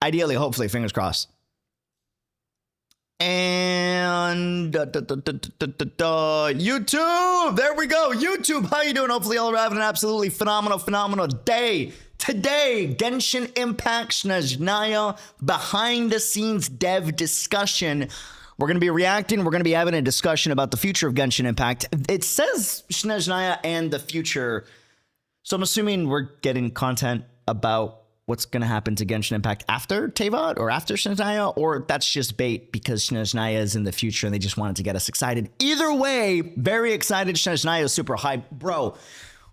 Ideally, hopefully, fingers crossed. And YouTube, there we go. YouTube, how you doing? Hopefully y'all are having an absolutely phenomenal day. Today, Genshin Impact Snezhnaya behind the scenes dev discussion. We're going to be reacting. We're going to be having a discussion about the future of Genshin Impact. It says Snezhnaya and the future. So I'm assuming we're getting content about what's going to happen to Genshin Impact after Teyvat or after Snezhnaya, or that's just bait because Snezhnaya is in the future and they just wanted to get us excited. Either way, very excited. Snezhnaya is super hype. Bro,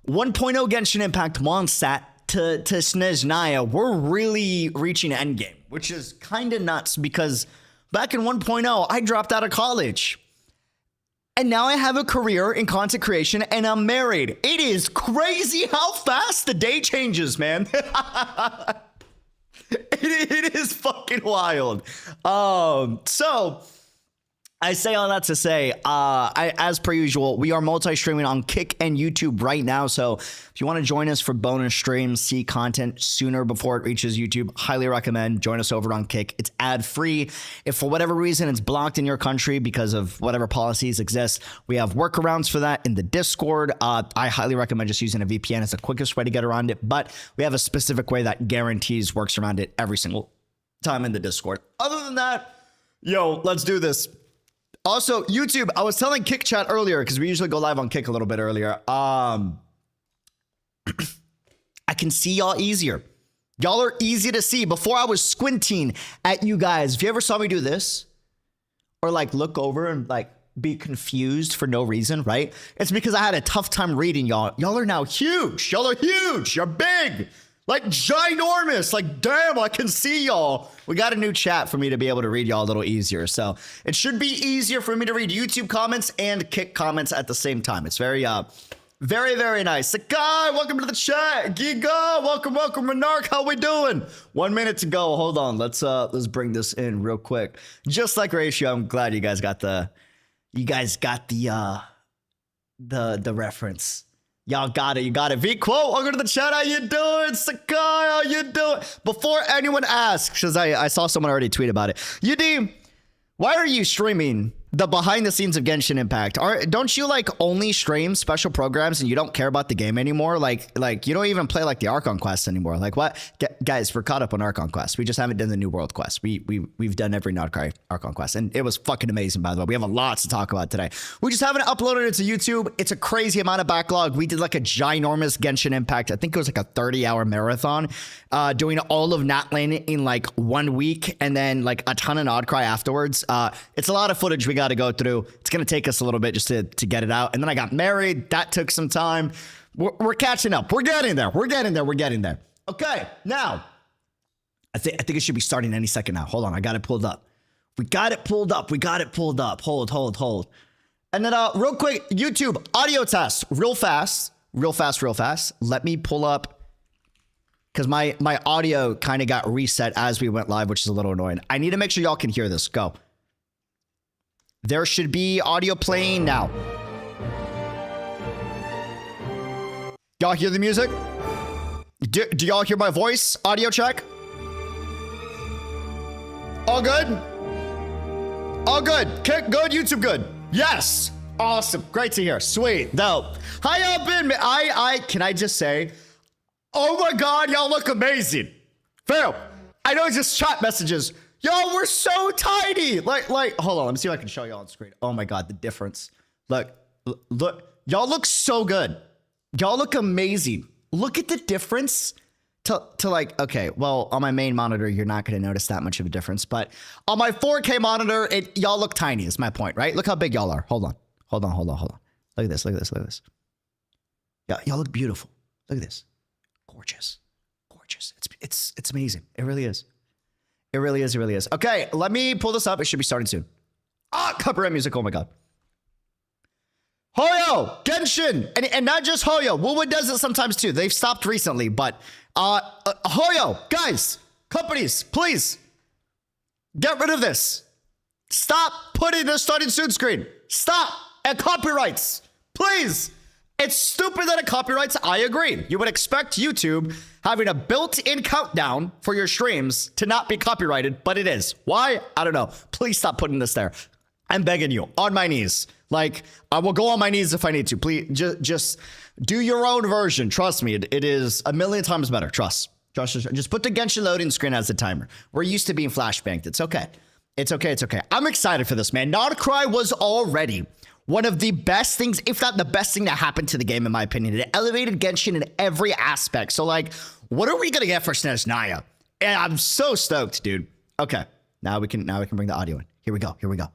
1.0 Genshin Impact Mondstadt to Snezhnaya, we're really reaching endgame, which is kind of nuts because back in 1.0, I dropped out of college. And now I have a career in content creation and I'm married. It is crazy how fast the day changes, man. It is fucking wild. So I say all that to say, as per usual, we are multi-streaming on Kick and YouTube right now. So if you want to join us for bonus streams, see content sooner before it reaches YouTube, highly recommend join us over on Kick. It's ad-free. If for whatever reason it's blocked in your country because of whatever policies exist, we have workarounds for that in the Discord. I highly recommend just using a VPN. It's the quickest way to get around it, but we have a specific way that guarantees works around it every single time in the Discord. Other than that, yo, let's do this. Also, YouTube, I was telling Kick Chat earlier, because we usually go live on Kick a little bit earlier. I can see y'all easier. Y'all are easy to see. Before I was squinting at you guys. If you ever saw me do this, or like look over and like be confused for no reason, right? It's because I had a tough time reading y'all. Y'all are now huge. Y'all are huge. You're big. Like ginormous, like damn, I can see y'all. We got a new chat for me to be able to read y'all a little easier. So it should be easier for me to read YouTube comments and Kick comments at the same time. It's very nice. Sakai, welcome to the chat. Giga, welcome. Renark, how we doing? 1 minute to go. Hold on, let's bring this in real quick. Just like Ratio, I'm glad you guys got the reference. Y'all got it. You got it. V-Quote, welcome to the chat. How you doing? Sakai, how you doing? Before anyone asks, because I saw someone already tweet about it. UD, why are you streaming the behind the scenes of Genshin Impact? Don't you like only stream special programs and you don't care about the game anymore? Like you don't even play like the Archon quest anymore. Like what? Guys, we're caught up on Archon quest. We just haven't done the New World quest. We've done every Archon quest and it was fucking amazing, by the way. We have a lot to talk about today. We just haven't uploaded it to YouTube. It's a crazy amount of backlog. We did like a ginormous Genshin Impact. I think it was like a 30-hour marathon, doing all of Natlin in like 1 week and then like a ton of Nodcry afterwards. It's a lot of footage we got to go through. It's going to take us a little bit just to get it out. And then I got married. That took some time. We're catching up. We're getting there. Okay, now, I think it should be starting any second now. Hold on, I got it pulled up. We got it pulled up. Hold. And then real quick, YouTube audio test. Real fast. Let me pull up, because my audio kind of got reset as we went live, which is a little annoying. I need to make sure y'all can hear this. Go. There should be audio playing now. Y'all hear the music? Do y'all hear my voice? Audio check. All good? All good. Kick good. YouTube good. Yes. Awesome. Great to hear. Sweet. Dope. How y'all been? Can I just say, oh my God, y'all look amazing. Phil, I know it's just chat messages. Y'all, we're so tiny. Like, hold on. Let me see if I can show y'all on screen. Oh my God, the difference. Look. Y'all look so good. Y'all look amazing. Look at the difference to like, okay, well, on my main monitor, you're not going to notice that much of a difference. But on my 4K monitor, y'all look tiny is my point, right? Look how big y'all are. Hold on. Look at this. Y'all look beautiful. Look at this. Gorgeous. It's amazing. It really is. Okay, let me pull this up. It should be starting soon. Copyright music. Oh my God. Hoyo, Genshin, and not just Hoyo. Woolwood does it sometimes too. They've stopped recently, but Hoyo, guys, companies, please get rid of this. Stop putting the starting soon screen. Stop. And copyrights, please. It's stupid that it copyrights. I agree. You would expect YouTube having a built-in countdown for your streams to not be copyrighted, but it is. Why? I don't know. Please stop putting this there. I'm begging you, on my knees. Like, I will go on my knees if I need to. Please, just do your own version. Trust me, it is a million times better. Trust. Just put the Genshin loading screen as the timer. We're used to being flashbanged. It's okay. It's okay. It's okay. I'm excited for this, man. Nodcry was already one of the best things, if not the best thing that happened to the game, in my opinion. It elevated Genshin in every aspect. So, like, what are we gonna get for Snezhnaya? And I'm so stoked, dude. Okay, now we can bring the audio in. Here we go. Here we go.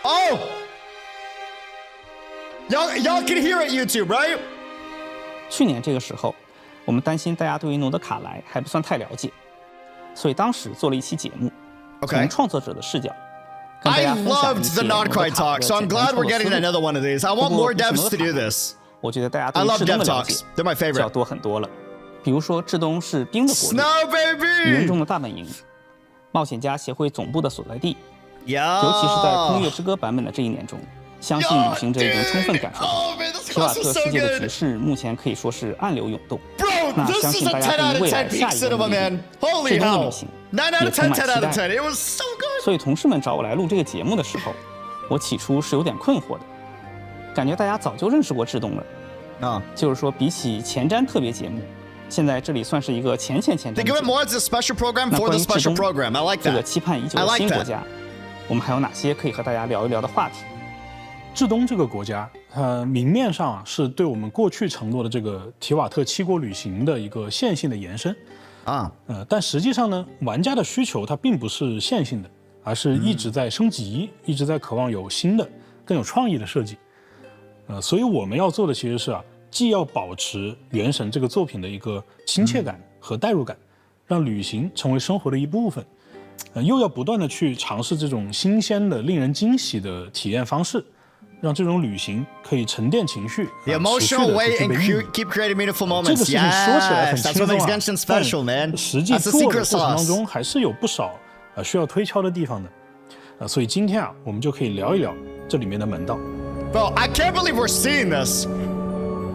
Oh, y'all can hear it, YouTube, right? 去年这个时候，我们担心大家对于诺德卡莱还不算太了解，所以当时做了一期节目，从创作者的视角。 I loved the Nodcry talk, so I'm glad we're getting another one of these. I want more devs to do this. 我觉得大家对 I love 志东 dev 的了解 talks. They're my 就要 favorite. 多很多了。比如说，志东是冰的国度， Snow 语言 baby. 中的大本营，冒险家协会总部的所在地。 Yeah. 尤其是在《空月之歌》版本的这一年中，相信旅行者已经充分感受到，提瓦特世界的局势目前可以说是暗流涌动。那相信大家对于未来下一个努力，志东的旅行也充满期待。所以同事们找我来录这个节目的时候，我起初是有点困惑的，感觉大家早就认识过志东了。啊，就是说比起前瞻特别节目，现在这里算是一个前瞻节目。 They give it more as a special program 那 for 关 the 于志 special 东 program. I like 这个 that. 期盼已久的新国家，我们还有哪些可以和大家聊一聊的话题？ 志东这个国家，明面上是对我们过去承诺的这个提瓦特七国旅行的一个线性的延伸，但实际上呢，玩家的需求它并不是线性的，而是一直在升级，一直在渴望有新的、更有创意的设计。所以我们要做的其实是既要保持《原神》这个作品的一个亲切感和代入感，让旅行成为生活的一部分，又要不断的去尝试这种新鲜的、令人惊喜的体验方式。 让这种旅行可以沉淀情绪 The emotional way and keep creating meaningful 这 moments. 个事情说起来很 Yes, 轻 that's what 松 makes 啊， Genshin special, man. 但实际 That's the 做的 secret 过程当 sauce. 中还是有不少需要推敲的地方的。所以今天我们就可以聊一聊这里面的门道。Bro, I can't believe we're seeing this.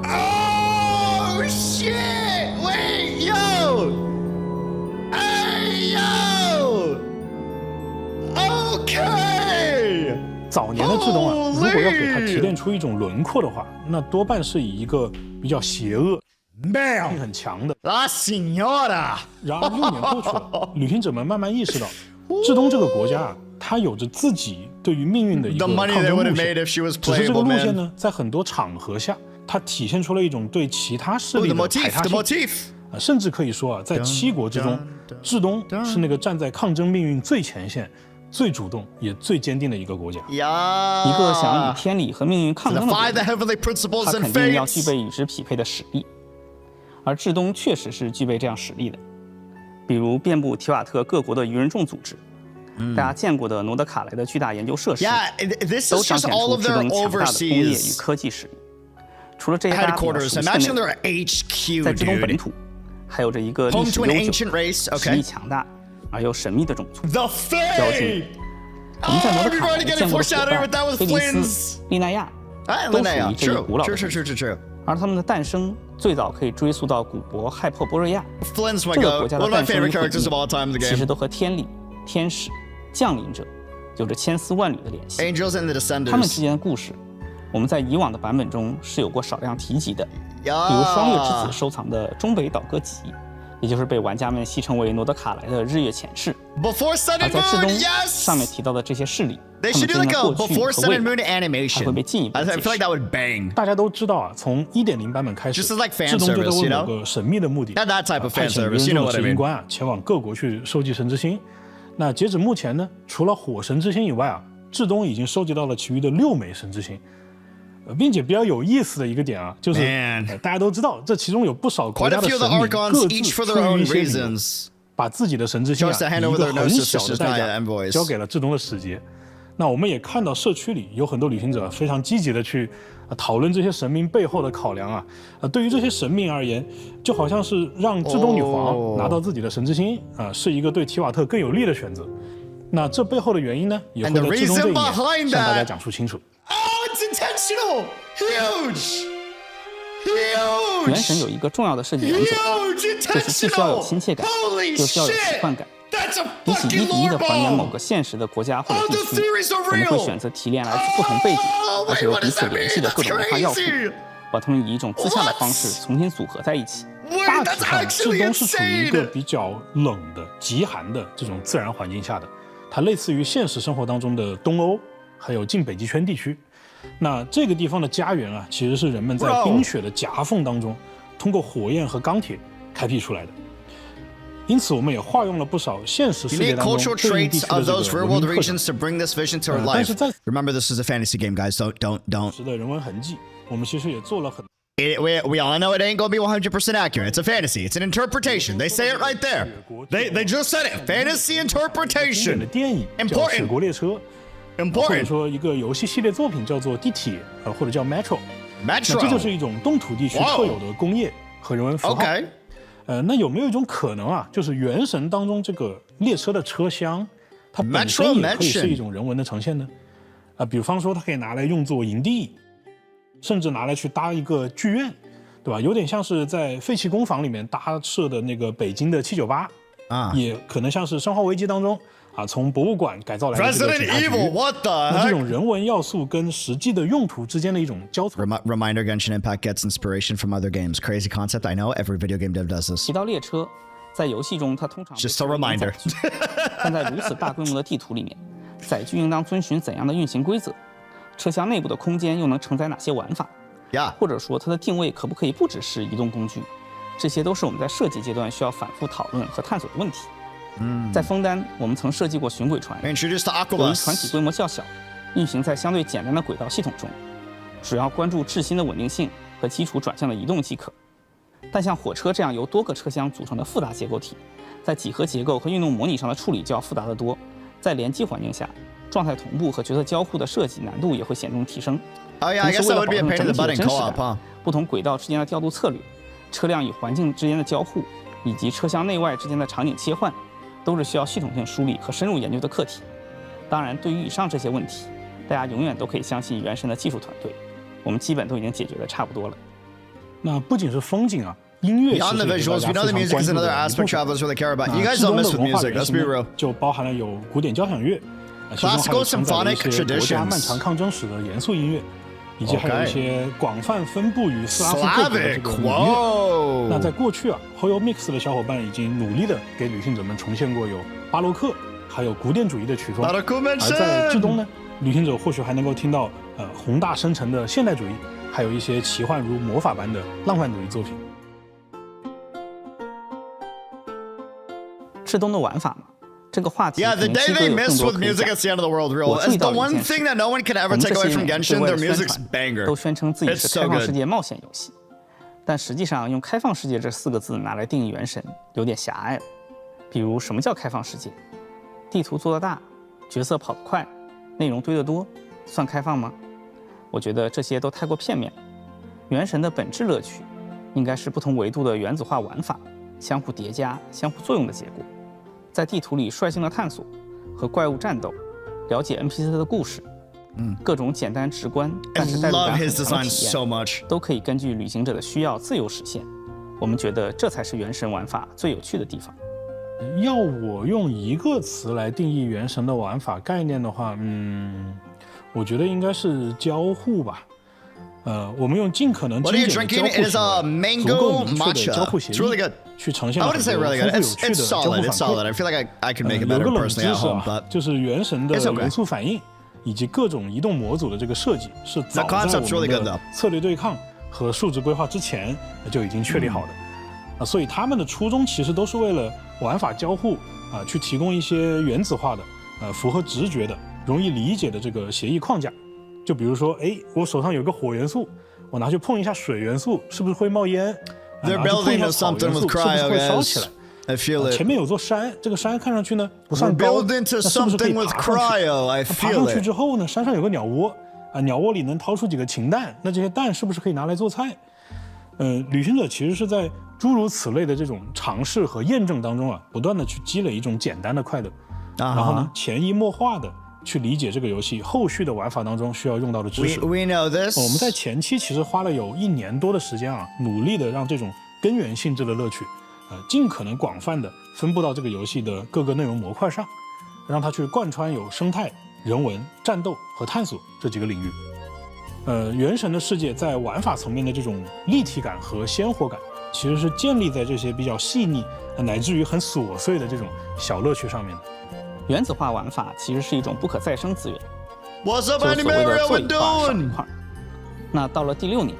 Oh shit! Wait, yo! Hey, yo! Okay. 早年的志东如果要给它提炼出一种轮廓的话，那多半是以一个比较邪恶、性很强的。 La Señora. 然而6年过去了，旅行者们慢慢意识到，志东这个国家它有着自己对于命运的一个 The 抗 money they 争 would 路 have 线。 made if she was 只是这个 playable, 路线 man. 呢，在很多场合下，它体现出了一种对其他势 Oh, 力 the 的排 motif, 他 the 性。 motif. 甚至可以说在七国之中，志东是那个站在抗争命运最前线、最主动也最坚定的一个国家。Yeah. 一个想与天理和命运抗争的国 Defy the 家， heavenly principles 它 and 肯定要具 fates. 备与之匹配的实力，而志东确实是具备这样实力的。比如遍布提瓦特各国的愚人众组织，大家见过的诺德卡莱的巨大研究设施， Yeah, this 都 is 彰 just 显 all 出 of 志 their 东强大的工业与 overseas 科技实力。除了这些大家比较熟 headquarters. 悉的 Imagine 内 their 容， HQ, 在志东本 dude. 土还有着一个历 Home 史 to an 悠 ancient 久、 race. 实力 Okay. 强大而又神秘的种族 The 交 Fae. 界。我们在诺 Oh, 德 we've 卡莱 already 见 getting 过的伙 foreshadowing with 伴 that with 菲利 Flynn's. 斯、利奈亚， Ah, 都属 Linnea. 于这一 True. 古老的 True, 种 true, 族 true, true, true. 而他们的诞生最早可以追溯到古国害珀波瑞亚。 Flynn's my 这个 goat. 国家 One 的 of my 诞生与 favorite 毁 characters of all time in the 灭，其实 game. 都和天理、天使、降临者有着千丝万缕的联系。 Angels and the 他们之 Descenders. 间的故事，我们在以往的版本中是有过少量提及的，比如双月之子 Yeah. 收藏的中北岛歌集，也就是被玩家们戏称为诺德卡莱的日月前世。 Before Sun 而 and 在志东 Moon, 上面 yes. 提到的这些势力，他 They 们 should 之 do 间 like 的 a 过去 before 和 Sun 未 and 来 Moon 还 animation. 会被进一步 I 解 feel like 释。 that would bang. 大家都知道从1.0版本开始， Just like fan 志东就在 service, 为 you 某 know? 个神秘的目的， Not that type of 派 fan 遣 service. 原 You know 种 what I 神鹰 mean? 官前往各国去收集神之心。那截止目前呢，除了火神之心以外志东已经收集到了其余的6枚神之心。并且比较有意思的一个点就是 Man. 大家都知道，这其中有不少国 Quite 家 a 的 few of the 神明各 Archons, 自 each for 出 their 于 own 一些理由， reasons. 把自己的神之心 Chose to 以 hand 一 over 个 their 很 gnosis 小 to 的代 Snezhnaya 价 envoys. 交给了志东的使节。那我们也看到社区里有很多旅行者非常积极的去讨论这些神明背后的考量对于这些神明而言，就好像是让志东女皇拿到自己的神之心是一个对提瓦特更有利的选择。那这背后的原因呢，也会 And the 在志东这 reason 一年 behind 向大家 that. 讲述清楚。Oh, it's intentional. Huge. 原神有一个重要的设计原则， Huge 就是既需要有 intentional. 亲切感， Holy 又需要有习惯 shit. 感。 That's a 比起 fucking 1:1 的 lore 还原某 bomb. 个现实的国家或者 Oh, 地 the 区， theories are 我们会 real. 选择提炼来自不同背景， Oh, 而 wait, 且有 what 彼 does 此 that 联 mean? 系的各 That's 种文化要素， crazy. 把它们以一种自洽的方式重新组合在一起。 Wait, 大 that's 体上，至 actually 东是处于一个 insane. 比较冷的、极寒的这种自然环境下的，它类似于现实生活当中的东欧，还有近北极圈地区。那这个地方的家园啊，其实是人们在 Bro. 冰雪的夹缝当中，通过火焰和钢铁开辟出来的。因此，我们也化用了不少现实世 You 界 need 当中 cultural 对应地 traits 区的 of 这 those 个 real 文 world 明特征 regions to bring this vision to our 但 life. 是在 Remember, this is a fantasy game, guys. Don't. 时的人文痕迹，我们其实也做了很。 We all know it ain't gonna be 100% accurate. It's a fantasy. It's an interpretation. They say it right there. They just said it. Fantasy 经典的 interpretation. 电影叫《 Important 雪国列车》，或者 Important. 说一个游戏系列作品叫做《地铁》，或者叫 Metro。那这就 Metro. 是一种东土地区哇哦特有的工业和人文符号。 Okay. 那有没有一种可能啊，就是《原神》当中这个列车的车厢，它本 Metro 身也可以 mention 是一种人文的呈现呢？比方说它可以拿来用作营地，甚至拿来去搭一个剧院，对吧？有点像是在废弃工坊里面搭设的那个北京的798啊也可能像是《生化危机》当中从博物馆改造来的这个 Resident 警察局。 Evil. What the 那这 heck? 种人文要素跟实际的用途之间的一种交错。 Reminder: Genshin Impact gets inspiration from other games. Crazy concept. I know every video game dev does this. 提到列车，在游戏中它通常被 Just a 称为 reminder. 载具但在如此大规模的地图里面，载具应当遵循怎样的运行规则？车厢内部的空间又能承载哪些玩法？ Yeah. 或者说它的定位可不可以不只是移动工具？这些都是我们在设计阶段需要反复讨论和探索的问题。在枫丹，我们曾设计过巡轨船， Introduced to 由于船体 Aquabus. 规模较小，运行在相对简单的轨道系统中，只要关注质心的稳定性和基础转向的移动即可。但像火车这样由多个车厢组成的复杂结构体，在几何结构和运动模拟上的处理就要复杂得多。在联机环境下，状态同步和角色交互的设计难度也会显著提升。 Oh yeah, I 同 guess 时，为 that 了 would 保 be a 证 pain in 整 the 体 butt 的 in 真实 co-op, 感 huh?，不同轨道之间的调度策略、车辆与环境之间的交互，以及车厢内外之间的场景切换，都是需要系统性梳理和深入研究的课题。当然，对于以上这些问题，大家永远都可以相信原神的技术团队，我们基本都已经解决得差不多了。那不仅是风景啊，音乐其 Beyond 实 the 也是大 visuals, 家 we know 非 the 常 music 关 is 注 another 的一 aspect 部分。 travelers really care about. 那 You guys 至 don't 东 mess 的 with 文化 music. 类 Let's 型 be 呢 real. 就包含了有古典交响乐，其中还有 Classical 承载了一 symphonic 些国家 traditions 漫长抗争史的严肃音乐，以及还有 OK 一些广泛分布于斯拉夫各国的这 Slavic. 个民乐。那 Whoa. 在过去啊，Hoyo Mix 的小伙伴已经努力的给旅行者们重现过有巴洛克，还有古典主义的曲风。 Not a cool 而在至 mention. 东呢，旅行者或许还能够听到宏大深沉的现代主义，还有一些奇幻如魔法般的浪漫主义作品。至东的玩法嘛，这个话题 Yeah, 可 the 能 day 机会 they 有更 miss 多 with 可以 music, 讲。 it's the end of the world, real. 我注 It's 意 the 到一 one 件 thing 事， that no one can 我 ever 们 take 这 away 些 from 年 Genshin. 对外 Their 的宣 music's 传 banger. 都宣称自己 It's 是 so 开放 good. 世界冒险游戏，但实际上用开放世界这4个字拿来定义原神有点狭隘了。比如什么叫开放世界？地图做得大，角色跑得快，内容堆得多，算开放吗？我觉得这些都太过片面了。原神的本质乐趣应该是不同维度的原子化玩法，相互叠加、相互作用的结果。在地图里率性的探索，和怪物战斗，了解 NPC 的故事，各种简单直观 I 但是代入 love 感很 his 强的 design 体 so 验， much. 都可以根据旅行者的需要自由实现。我们觉得这才是原神玩法最有趣的地方。要我用一个词来定义原神的玩法概念的话，我觉得应该是交互吧。我们用尽可能 What 精 are you 简的交 drinking? 互 It is 行 a 为，足 mango 够明确的 matcha. 交互协 It's really 议 good. 去呈现 I 了 wouldn't 很 say 多 really 丰 good. 富有 It's 趣的 it's 交互 solid. 反 It's solid. 馈。 I feel like I could make it 有 better 个冷 personally 知 at 识 home, 啊 but 就是原神的 It's okay. 元素反应以及各种移动模组的这个设计是早 The 在 concept's 我 really 们 good 的 though. 策略对抗和数值规划之前就已经确立好的。所以他们的初衷其实都是为了玩法交互去提供一些原子化的符合直觉的、容易理解的这个协议框架。就比如说，我手上有个火元素，我拿去碰一下水元素，是不是会冒烟？ they're 拿去碰一 building 下 to 草元 something 素， with 是不是 cryo, 会烧起 guys. 来？ I feel 前 it. 面有座山，这个山看上去呢不 We're 算高， building to 那是不是可 something 以 with 爬上去？ cryo. I 爬上 feel 去 it. 之后呢，山上有个鸟窝鸟窝里能掏出几个禽蛋，那这些蛋是不是可以拿来做菜？旅行者其实是在诸如此类的这种尝试和验证当中不断的去积累一种简单的快乐，然后呢，潜移默化的去理解这个游戏后续的玩法当中需要用到的知识。 We know this. 我们在前期其实花了有1年多的时间啊，努力的让这种根源性质的乐趣，尽可能广泛的分布到这个游戏的各个内容模块上，让它去贯穿有生态、人文、战斗和探索这几个领域。原神的世界在玩法层面的这种立体感和鲜活感，其实是建立在这些比较细腻乃至于很琐碎的这种小乐趣上面的。原子化玩法其实是一种不可再生资源， What's up, 就是所谓的 Anime? 座 What 椅 we 化少一 doing? 块。那到了第6年，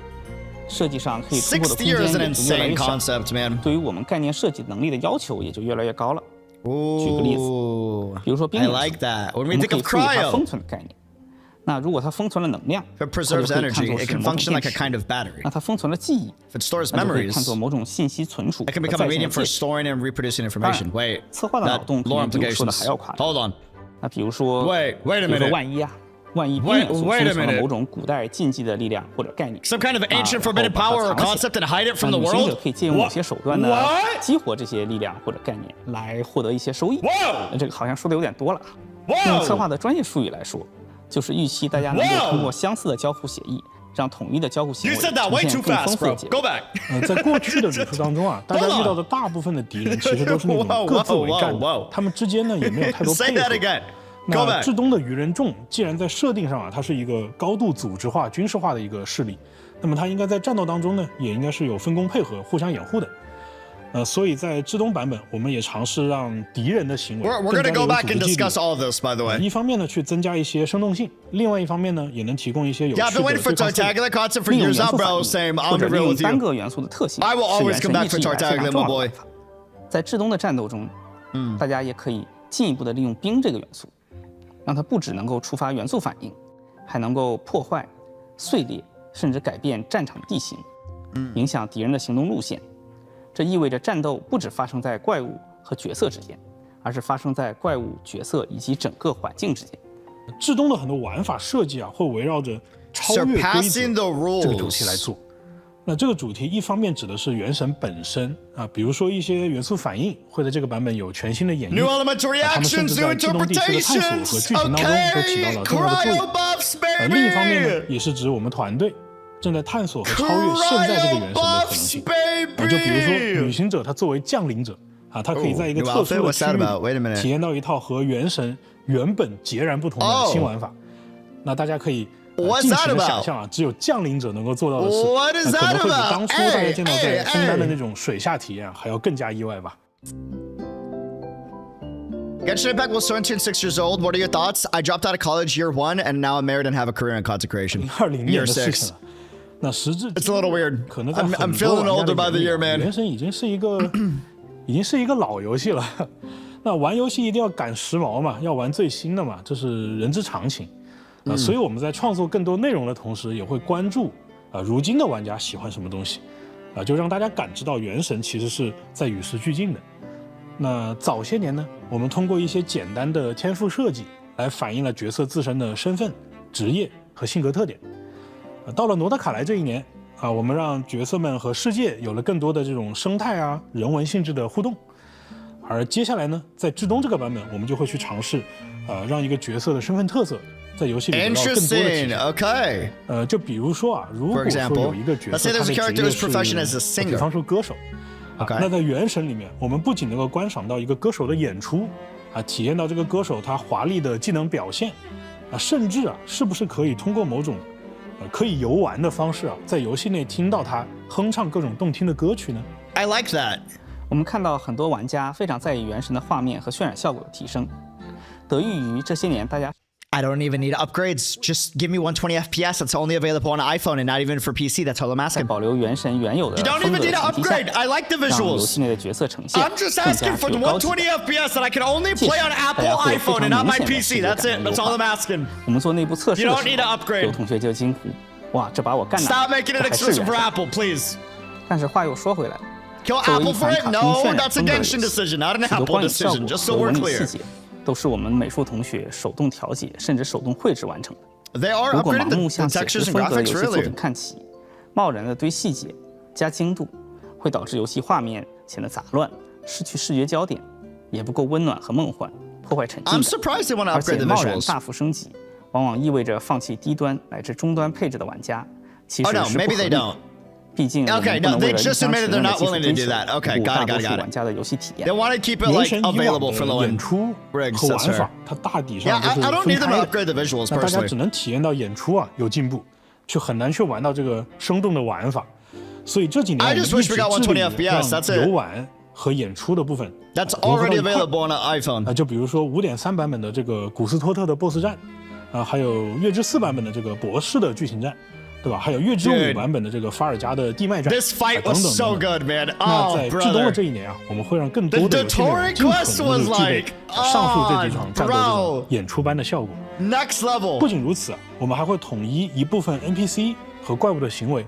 设计上可以突破的 60 空 years 间 is an 也就越来 insane 越小， concept, man. 对于我们概念设计能力的要求也就越来越高了。举个例子， Ooh, 比如说冰 I 元素， like that. When 我 we 们 think 可以 of 赋予它 cryo, 封存的概念。那如果它封存了能量， if it 它就 preserves 可以看 energy, 作 it 是 can 某种 function 电 like a 池。 kind of battery. 那它封存了记忆， If it stores 那就可以 memories, 看作某种信息存储 it 和 can become 在 a 线 medium 的 for 介质。 storing and reproducing 当然 information. Wait, 策划的脑 that 洞可 lore 能比我说的还 implications. 要夸张。 Hold on. 那比如说， Wait a 比如说 minute. 万一冰元素 Wait a 封存了 minute. 某种古代禁忌的力量或者概念， Some kind of 然 ancient 后 forbidden 把它 power or 藏起来 concept and hide it from the 旅行者 world? 可以借用某些手段呢 What? 激活这些力量或者概念来获得一些收益。 Whoa! 这个好像说的有点多了。用策 Whoa! 划的专业术语来说，就是预期大家能够 Whoa! 通过相似的交互协议，让统一的交互行 You 为 said that 呈 way 现 too 更丰 fast, 富的 bro. 结 Go 果。 back. 在过去的旅途当中啊，大家遇到的大部分的敌人其实都是那种各自为战 Whoa, 他们之间呢也没有太多 Say 配 that 合。 again. Go 那 back. 至东的愚人众既然在设定上啊，它是一个高度组织化、军事化的一个势力，那么它应该在战斗当中呢，也应该是有分工配合、互相掩护的。所以在至东版本，我们也尝试让敌人的行为 We're 更 going 加 to go 有 back 组 and 织纪律 discuss all of this, by the way. 一方面呢，去增加一些生动性；另外一方面呢，也能提供一些有趣 Yeah, I've 的 been waiting for 对抗策略。 Tartaglia concept for 利用 years 元 now, 素反 bro. 应 Same. 或 I'm 者 be 利 real 用 with 单 you. 个元素的特性， I will 是 always 原神 come back 一直 for 以来非常 Tartaglia, 重 my 要的 boy. 玩法。在至东的战斗中，大家也可以进一步的利用冰这个元素，让它不只能够触发元素反应，还能够破坏、碎裂，甚至改变战场地形，影响敌人的行动路线。这意味着战斗不只发生在怪物和角色之间，而是发生在怪物、角色以及整个环境之间。至东的很多玩法设计啊，会围绕着超越规则 Surpassing the 这个主题来 rules. 做。那这个主题一方面指的是原神本身啊，比如说一些元素反应会在这个版本有全新的演 New 绎， elemental 他们甚 reactions, 至 new 在至东地区的探索和 interpretations. 剧情当中都起到 Okay, 了重要的作 cryo 用。 buffs, 另一方面呢， baby. 也是指我们团队正在探索和超越现在这个原神的可能 Cryo 性 buffs, 就比如说旅 baby. 行者，他作为降临者啊，他可以在一个 New 特殊 outfit? 的 What's 区 that about? Wait a 域 minute. 体验到一套和原神原本截然不同的新玩法。那大家可以 What's 尽 that 情的 about? 想象啊，只有降临者能够做到的事， What is 那可能 that 会比 about? 当初大家见到在枫丹的哎那种水下体验还要更加意外吧。 Genshin Impact will start in 6 years old. What are your thoughts? I dropped out of college year 1, and now I'm married and have a career in consecration. 20年 Year 的事 6. 情了。那时至 It's a little weird. 可能在 I'm 很 feeling 多玩家 older 的 by the 眼里 year, man. 原神已经是一个老游戏了。那玩游戏一定要赶时髦嘛，要玩最新的嘛，这是人之常情。所以我们在创作更多内容的同时，也会关注如今的玩家喜欢什么东西，就让大家感知到原神其实是在与时俱进的。那早些年呢，我们通过一些简单的天赋设计来反映了角色自身的身份、职业和性格特点。到了诺德卡莱这一年我们让角色们和世界有了更多的这种生态人文性质的互动。而接下来呢，在至东这个版本，我们就会去尝试让一个角色的身份特色在游戏里得到更多的体 Interesting. 现。 Okay. 就比如说如果 For 说 example, 有一个角 let's 色 say 他 there's 的 a character 职业 whose profession is a 是， singer. 比方说歌手。 Okay. 那在原神里面，我们不仅能够观赏到一个歌手的演出体验到这个歌手他华丽的技能表现甚至是不是可以通过某种可以游玩的方式在游戏内听到他哼唱各种动听的歌曲呢？ I like that. 我们看到很多玩家非常在意原神的画面和渲染效果的提升，得益于这些年大家 I don't even need upgrades. Just give me 120 FPS. That's only available on iPhone and not even for PC. That's all I'm 在 asking. 保留原神原有的 You don't 风 even 格 need 的 to 前提下， upgrade. I like the 让游 visuals. 戏内的角色呈现 I'm just 更加 asking for 具 the 有高级 120 感。 FPS that I can only 届 play 时 on 大 Apple 家会有非 iPhone 常 and not 明 my 显的 PC. 视觉 That's 感 it. 的 That's 优 all 化 I'm asking. 我们做内部测试 You 的 don't 时 need to 候， upgrade. 有同学就惊呼：“哇，这把我干 Stop 了！” making it 这还是 exclusive 原 for 神。 Apple, please. 但是话又说回来， Kill 作为 Apple 一 for 款 it? 卡通 No, 渲染 that's a 风格的游 Genshin 戏， decision, not an 许多 Apple 光影效 decision. 果 Just so 和 we're 纹理 clear. 细节都是我们美术同学手动调节，甚至手动绘制完成的。 They are 如果 upgrading 盲 the 目向写实 textures and 风格的 graphics, 游戏作 really. 品看齐，贸然的堆细节加精度，会导致游戏画面显得杂乱，失去视觉焦点，也不够温暖和梦幻。破坏沉浸 I'm 感， surprised they want to 而 upgrade 且 the 贸然 visuals. 大幅升级，往往意味着放弃低端乃至中端配置的玩家，其 Oh 实 no, 是不 maybe 合 they 理的。 don't. 毕竟我 Okay, 们不 no, 能为 they 了一 just 厢 admitted 情 they're 愿的 not 技术 willing to 追 do 求， that. Okay, 误 got 大 it, 多 got it, 数 got it. 玩家的游戏体验 They。want to keep it 原 like 神以往 available for 的 low 演 end. 出 Riggs, 和 that's 玩 fair. 法，它大体 Yeah, 上都 I 是 don't 分 need them 开 to 的。 upgrade the visuals 那大家 personally. 只能体验到演出啊有进步，却很难去玩到这个生动的玩法。所以这几年我 I 们 just 一 wish 直 we got 致力 120 FPS, 让 that's it. 游玩和演出的部分 That's 融合到 already 一块 available on an iPhone. 就比如说5.3版本的这个古斯托特的 BOSS 战，还有月之4版本的这个博士的剧情战，对吧？还有月之5版本的这个法尔加的地脉战 This fight 等 was 等 so 等等。 good, man. 那 Oh, 在至东的 brother. 这一年啊，我们会让更多 The 的游戏内容 Dotori 尽可 quest 能 was 的具备 like, 上述这几场 oh, 战斗这 bro. 种演出般的效果。 Next level. 不仅如此啊，我们还会统一一部分 NPC 和怪物的行为。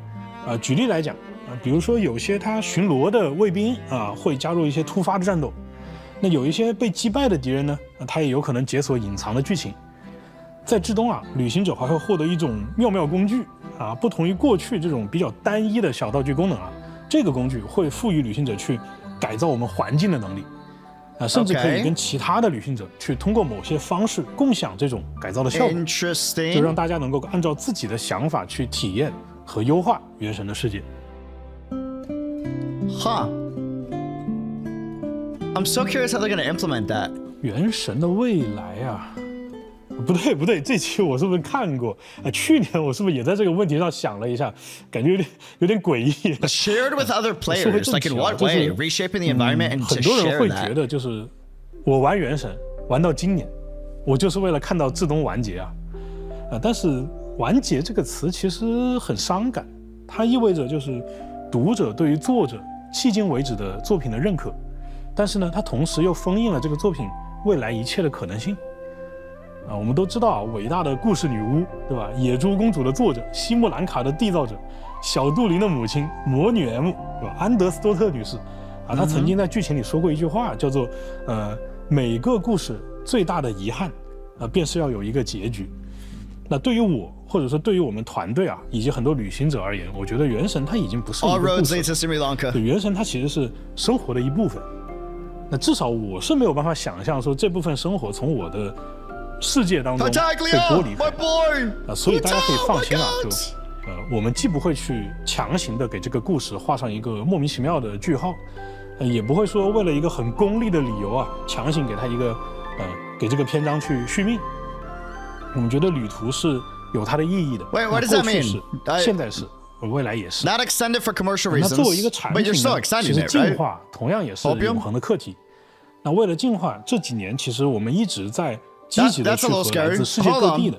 举例来讲，比如说有些他巡逻的卫兵会加入一些突发的战斗。那有一些被击败的敌人呢，他也有可能解锁隐藏的剧情。在至东啊，旅行者还会获得一种妙妙工具不同于过去这种比较单一的小道具功能这个工具会赋予旅行者去改造我们环境的能力甚至可以跟其他的旅行者去通过某些方式共享这种改造的效果，就 Interesting. 让大家能够按照自己的想法去体验和优化原神的世界。Huh. I'm so curious how they're going to implement that. 原神的未来不对，这期我是不是看过去年我是不是也在这个问题上想了一下，感觉有点诡异。Shared with other players, like in what 就 way? 是 Reshaping the environment and 很 to 多人 share 会觉 that. 得，就是我玩原神玩到今年，我就是为了看到至东完结但是完结这个词其实很伤感，它意味着就是读者对于作者迄今为止的作品的认可，但是呢，它同时又封印了这个作品未来一切的可能性。我们都知道伟大的故事女巫，对吧？野猪公主的作者，西木兰卡的缔造者，小杜林的母亲魔女 M， 对吧？安德斯多特女士她曾经在剧情里说过一句话，叫做每个故事最大的遗憾便是要有一个结局。那对于我，或者说对于我们团队以及很多旅行者而言，我觉得原神它已经不是一 All 个故 roads 事 lead to Sri Lanka. 对，原神它其实是生活的一部分。那至少我是没有办法想象说这部分生活从我的世界当中被剥离 my 开 boy. 所以大家可以放心 Oh my 就 God. 我们既不会去强行的给这个故事画上一个莫名其妙的句号，也不会说为了一个很功利的理由强行给他一个给这个篇章去续命。我们觉得旅途是有它的意义的。 Wait, what does that 过去 mean? 是，现在是，未来也是。 Not extended for commercial 那 reasons. 作为一个产 But 品 you're still 呢，其 extending 实 it, 进 right? 化同样也是永恒的课题。那为了进化，这几年其实我们一直在积极的去和来自世界各地的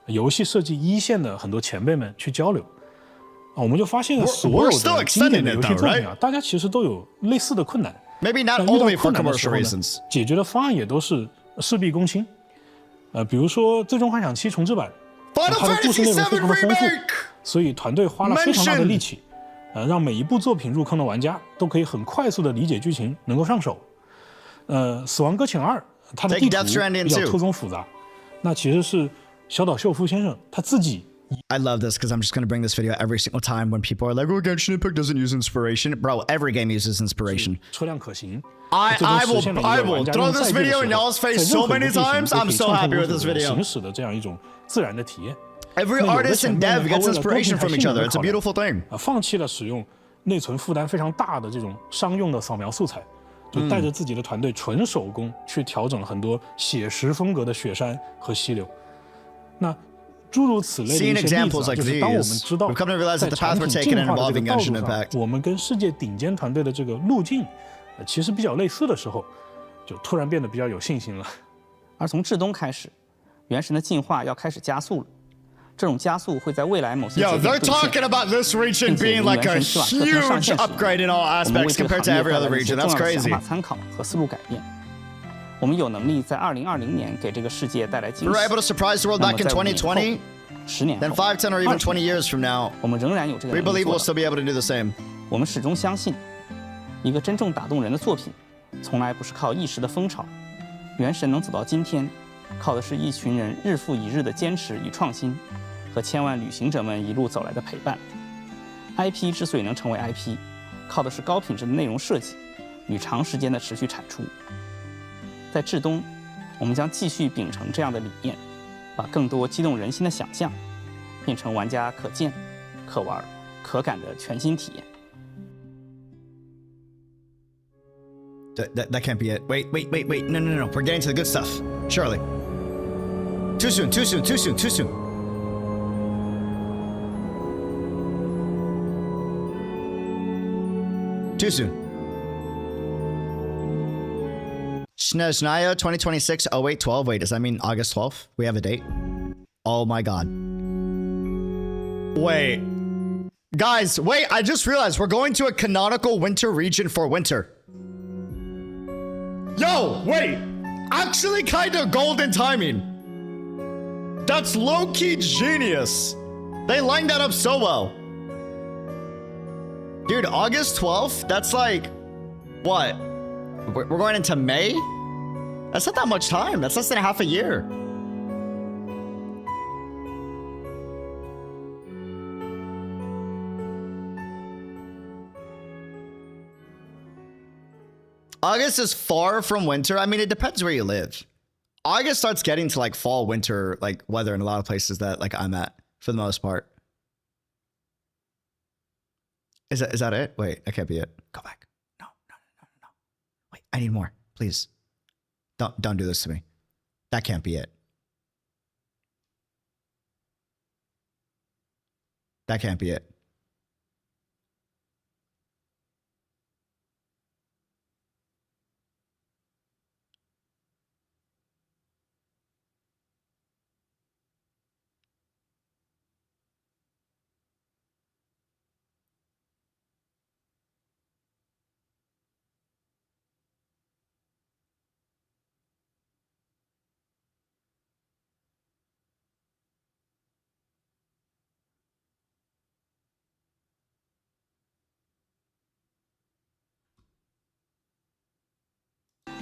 游戏设计一线的很多前辈们去交流。我们就发现所有的经典的游戏作品大家其实都有类似的困难。Maybe not 遇到 only for 困难的时 commercial 候呢 reasons. 解决的方案也都是事必躬亲。比如说《最终幻想7重置版》，它的故事内容非常的丰富，所以团队花了非常大的力气，让每一部作品入坑的玩家都可以很快速的理解剧情，能够上手。死亡搁浅2，它的地图比较错综复杂，那其实是小岛秀夫先生他自己。I love this because I'm just going to bring this video every single time when people are like, oh, Genshin Impact doesn't use inspiration. Bro, every game uses inspiration. 车辆可行。I will throw this video in y'all's face so many times. I'm so happy with this video. 行驶的这样一种自然的体验。 Every artist and dev gets inspiration from each other. It's a beautiful thing. 放弃了使用内存负担非常大的这种商用的扫描素材，就带着自己的团队纯手工去调整很多写实风格的雪山和溪流。那诸如此类的一些例子就是当我们知道在产品进化的这个道路上，我们跟世界顶尖团队的这个路径其实比较类似的时候，就突然变得比较有信心了。而从至东开始，原神的进化要开始加速了。这种加速会在未来某些节点兑现， they're talking about this region being like a huge upgrade in all aspects compared to every other region. That's crazy. 想法参考和思路改变。我们有能力在2020年给这个世界带来惊喜。 We were able to surprise the world back in 2020. 10年后 Then 5, 10, or even 20 years from now, 我们仍然有这个 we 能力 believe 做 we'll 到。 still be able to do the same. 我们始终相信，一个真正打动人的作品，从来不是靠一时的风潮。原神能走到今天，靠的是一群人日复一日的坚持与创新，和千万旅行者们一路走来的陪伴。IP 之所以能成为 IP，靠的是高品质的内容设计与长时间的持续产出。在至东，我们将继续秉承这样的理念，把更多激动人心的想象，变成玩家可见、可玩、可感的全新体验。That can't be it. Wait. No. We're getting to the good stuff. Surely. Too soon. Snezhnaya 2026 08/12. Wait, does that mean August 12th? We have a date? Oh my god. Wait. Guys, wait, I just realized we're going to a canonical winter region for winter. Yo, wait. Actually kind of golden timing. That's low-key genius. They lined that up so well. Dude, August 12th? That's like, what? We're going into May? That's not that much time. That's less than half a year. August is far from winter. I mean, it depends where you live. August starts getting to like fall, winter, like weather in a lot of places that like I'm at for the most part. Is that it? Wait, that can't be it. Go back. No. Wait, I need more, please. Don't do this to me. That can't be it. That can't be it.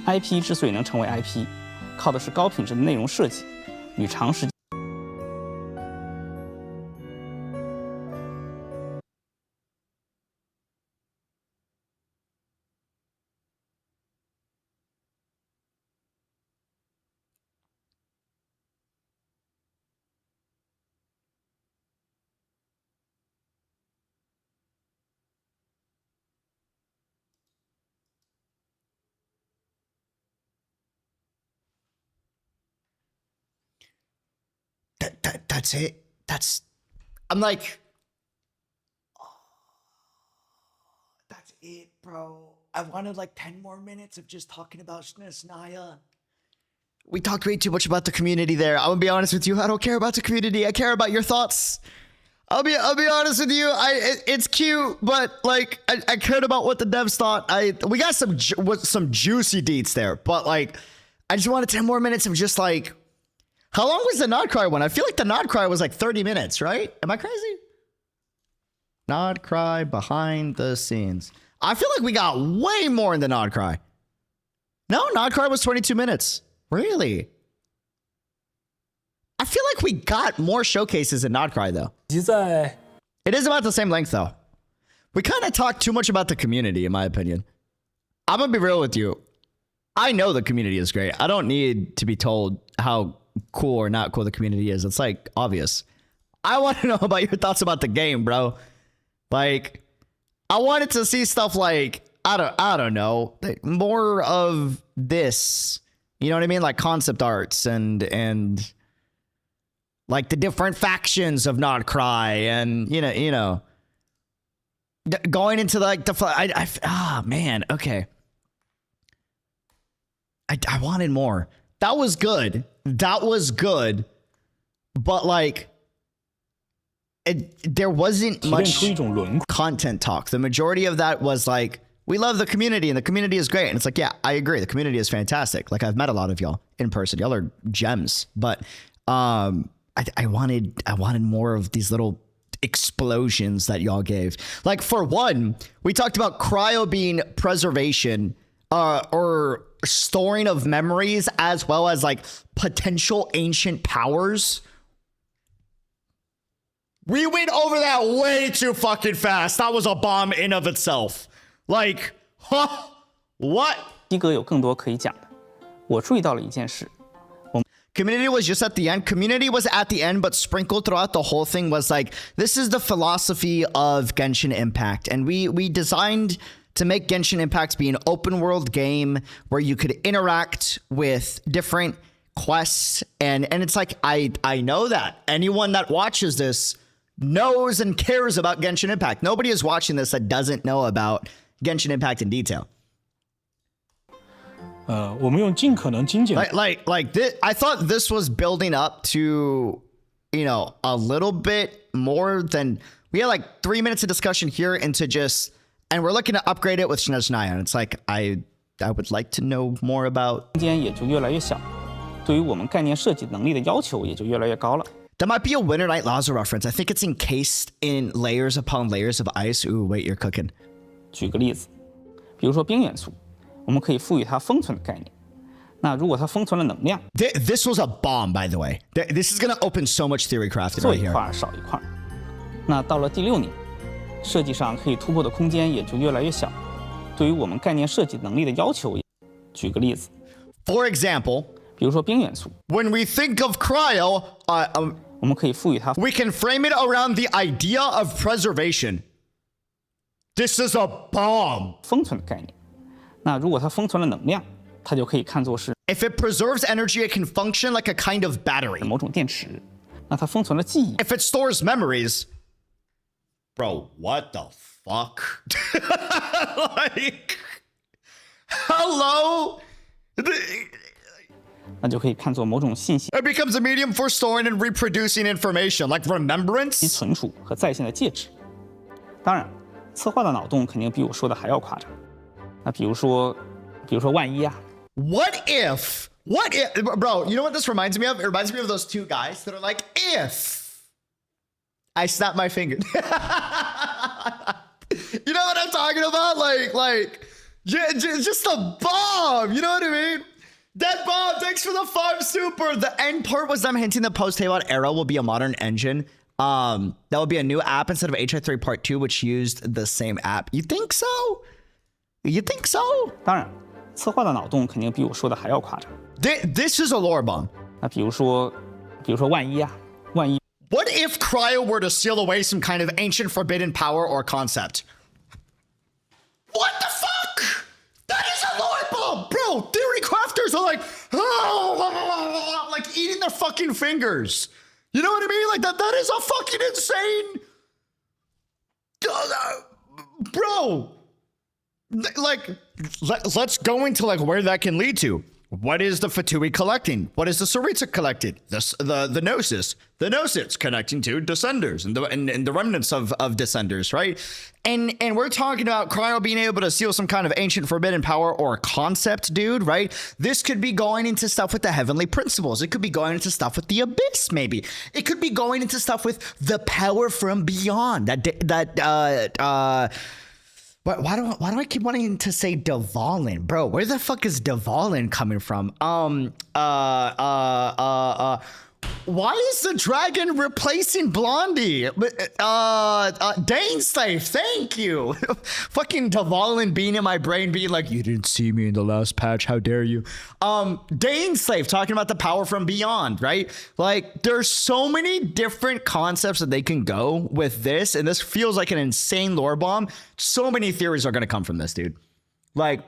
IP 之所以能成为 IP， 靠的是高品质的内容设计与长时间。That's it. I'm like, oh, that's it, bro. I wanted like 10 more minutes of just talking about Snezhnaya. We talked way too much about the community there. I'm gonna be honest with you. I don't care about the community. I care about your thoughts. I'll be honest with you. It's cute, but like I cared about what the devs thought. We got some juicy deets there, but like I just wanted 10 more minutes of just like. How long was the Nodcry one? I feel like the Nodcry was like 30 minutes, right? Am I crazy? Nodcry behind the scenes. I feel like we got way more in the Nodcry. No, Nodcry was 22 minutes. Really? I feel like we got more showcases in Nodcry though. It is about the same length though. We kind of talked too much about the community in my opinion. I'm gonna be real with you. I know the community is great. I don't need to be told how cool or not cool the community is. It's like obvious. I want to know about your thoughts about the game, bro. Like, I wanted to see stuff like I don't know, more of this. You know what I mean? Like concept arts and like the different factions of Nodcry and you know going into like the man, okay. I wanted more. That was good. But like, there wasn't much content talk. The majority of that was like, we love the community and the community is great. And it's like, yeah, I agree. The community is fantastic. Like I've met a lot of y'all in person. Y'all are gems. But I wanted more of these little explosions that y'all gave. Like for one, we talked about cryobeam preservation or storing of memories as well as like potential ancient powers. We went over that way too fucking fast. That was a bomb in of itself. Like, huh? What? 一哥有更多可以讲的。我注意到了一件事， Community was just at the end. Community was at the end, but sprinkled throughout the whole thing was like, this is the philosophy of Genshin Impact. And we designed to make Genshin Impact be an open world game where you could interact with different quests. And it's like, I know that anyone that watches this knows and cares about Genshin Impact. Nobody is watching this that doesn't know about Genshin Impact in detail. 我们用尽可能精简 like this, I thought this was building up to, you know, a little bit more than we had like 3 minutes of discussion here into just, and we're looking to upgrade it with Snezhnaya. And it's like, I would like to know more about. 空间也就越来越小，对于我们概念设计能力的要求也就越来越高了。 That might be a Winter Night Laza reference. I think it's encased in layers upon layers of ice. Ooh, wait, you're cooking. 举个例子，比如说冰元素。 我们可以赋予它封存的概念。那如果它封存了能量 ，This was a bomb, by the way. This is gonna open so much theory crafting 做 right 一 here. 块少一块。那到了第6年，设计上可以突破的空间也就越来越小。对于我们概念设计能力的要求，举个例子 ，For example， 比如说冰元素 ，When we think of cryo， 我们可以赋予它 we can frame it around the idea of preservation. This is a bomb. 封存的概念。 那如果它封存了能量，它就可以看作是 If it preserves energy, it can function like a kind of battery. 某种电池。那它封存了记忆， If it stores memories, bro, what the fuck? Like, hello? 那就可以看作某种信息 It becomes a medium for storing and reproducing information, like 及 remembrance. 存储和在线的介质。当然，策划的脑洞肯定比我说的还要夸张。那比如说万一啊。 What if, bro, you know what this reminds me of? It reminds me of those two guys that are like, if I snap my finger. You know what I'm talking about? Like, just a bomb. You know what I mean? That bomb, thanks for the 5 super. The end part was them hinting that post-Hayward era will be a modern engine. That would be a new app instead of HI3 Part 2, which used the same app. You think so? You think so? 当然，策划的脑洞肯定比我说的还要夸张。This is a lore bomb. 那比如说万一啊，万一 What if cryo were to steal away some kind of ancient forbidden power or concept? What the fuck? That is a lore bomb, bro. Theory crafters are like, like eating their fucking fingers. You know what I mean? Like that is a fucking insane. Bro. Like, let's go into like where that can lead to. What is the Fatui collecting? What is the Saritsa collected? The Gnosis. The Gnosis connecting to Descenders and the remnants of Descenders, right? And we're talking about Cryo being able to steal some kind of ancient forbidden power or concept, dude, right? This could be going into stuff with the heavenly principles. It could be going into stuff with the abyss, maybe. It could be going into stuff with the power from beyond. Why do I keep wanting to say Dvalin, bro? Where the fuck is Dvalin coming from? Why is the dragon replacing Blondie? Daneslave, thank you. Fucking Dvalin being in my brain, being like, you didn't see me in the last patch, how dare you? Daneslave talking about the power from beyond, right? Like, there's so many different concepts that they can go with this, and this feels like an insane lore bomb. So many theories are gonna come from this, dude. Like,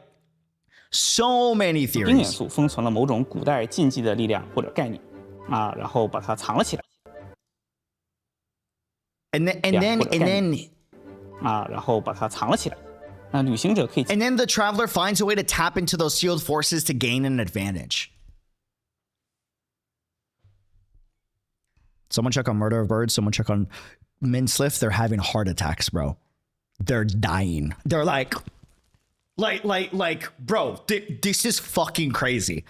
so many 冰元 theories. 素封存了某种古代禁忌的力量或者概念啊，然后把它藏了起来 And then 啊，然后把它藏了起来。那旅行者可以 And then the traveler finds a way to tap into those sealed forces to gain an advantage. Someone check on Murder of Birds. Someone check on Minsliff. They're having heart attacks, bro. They're dying. They're like, bro, this is fucking crazy.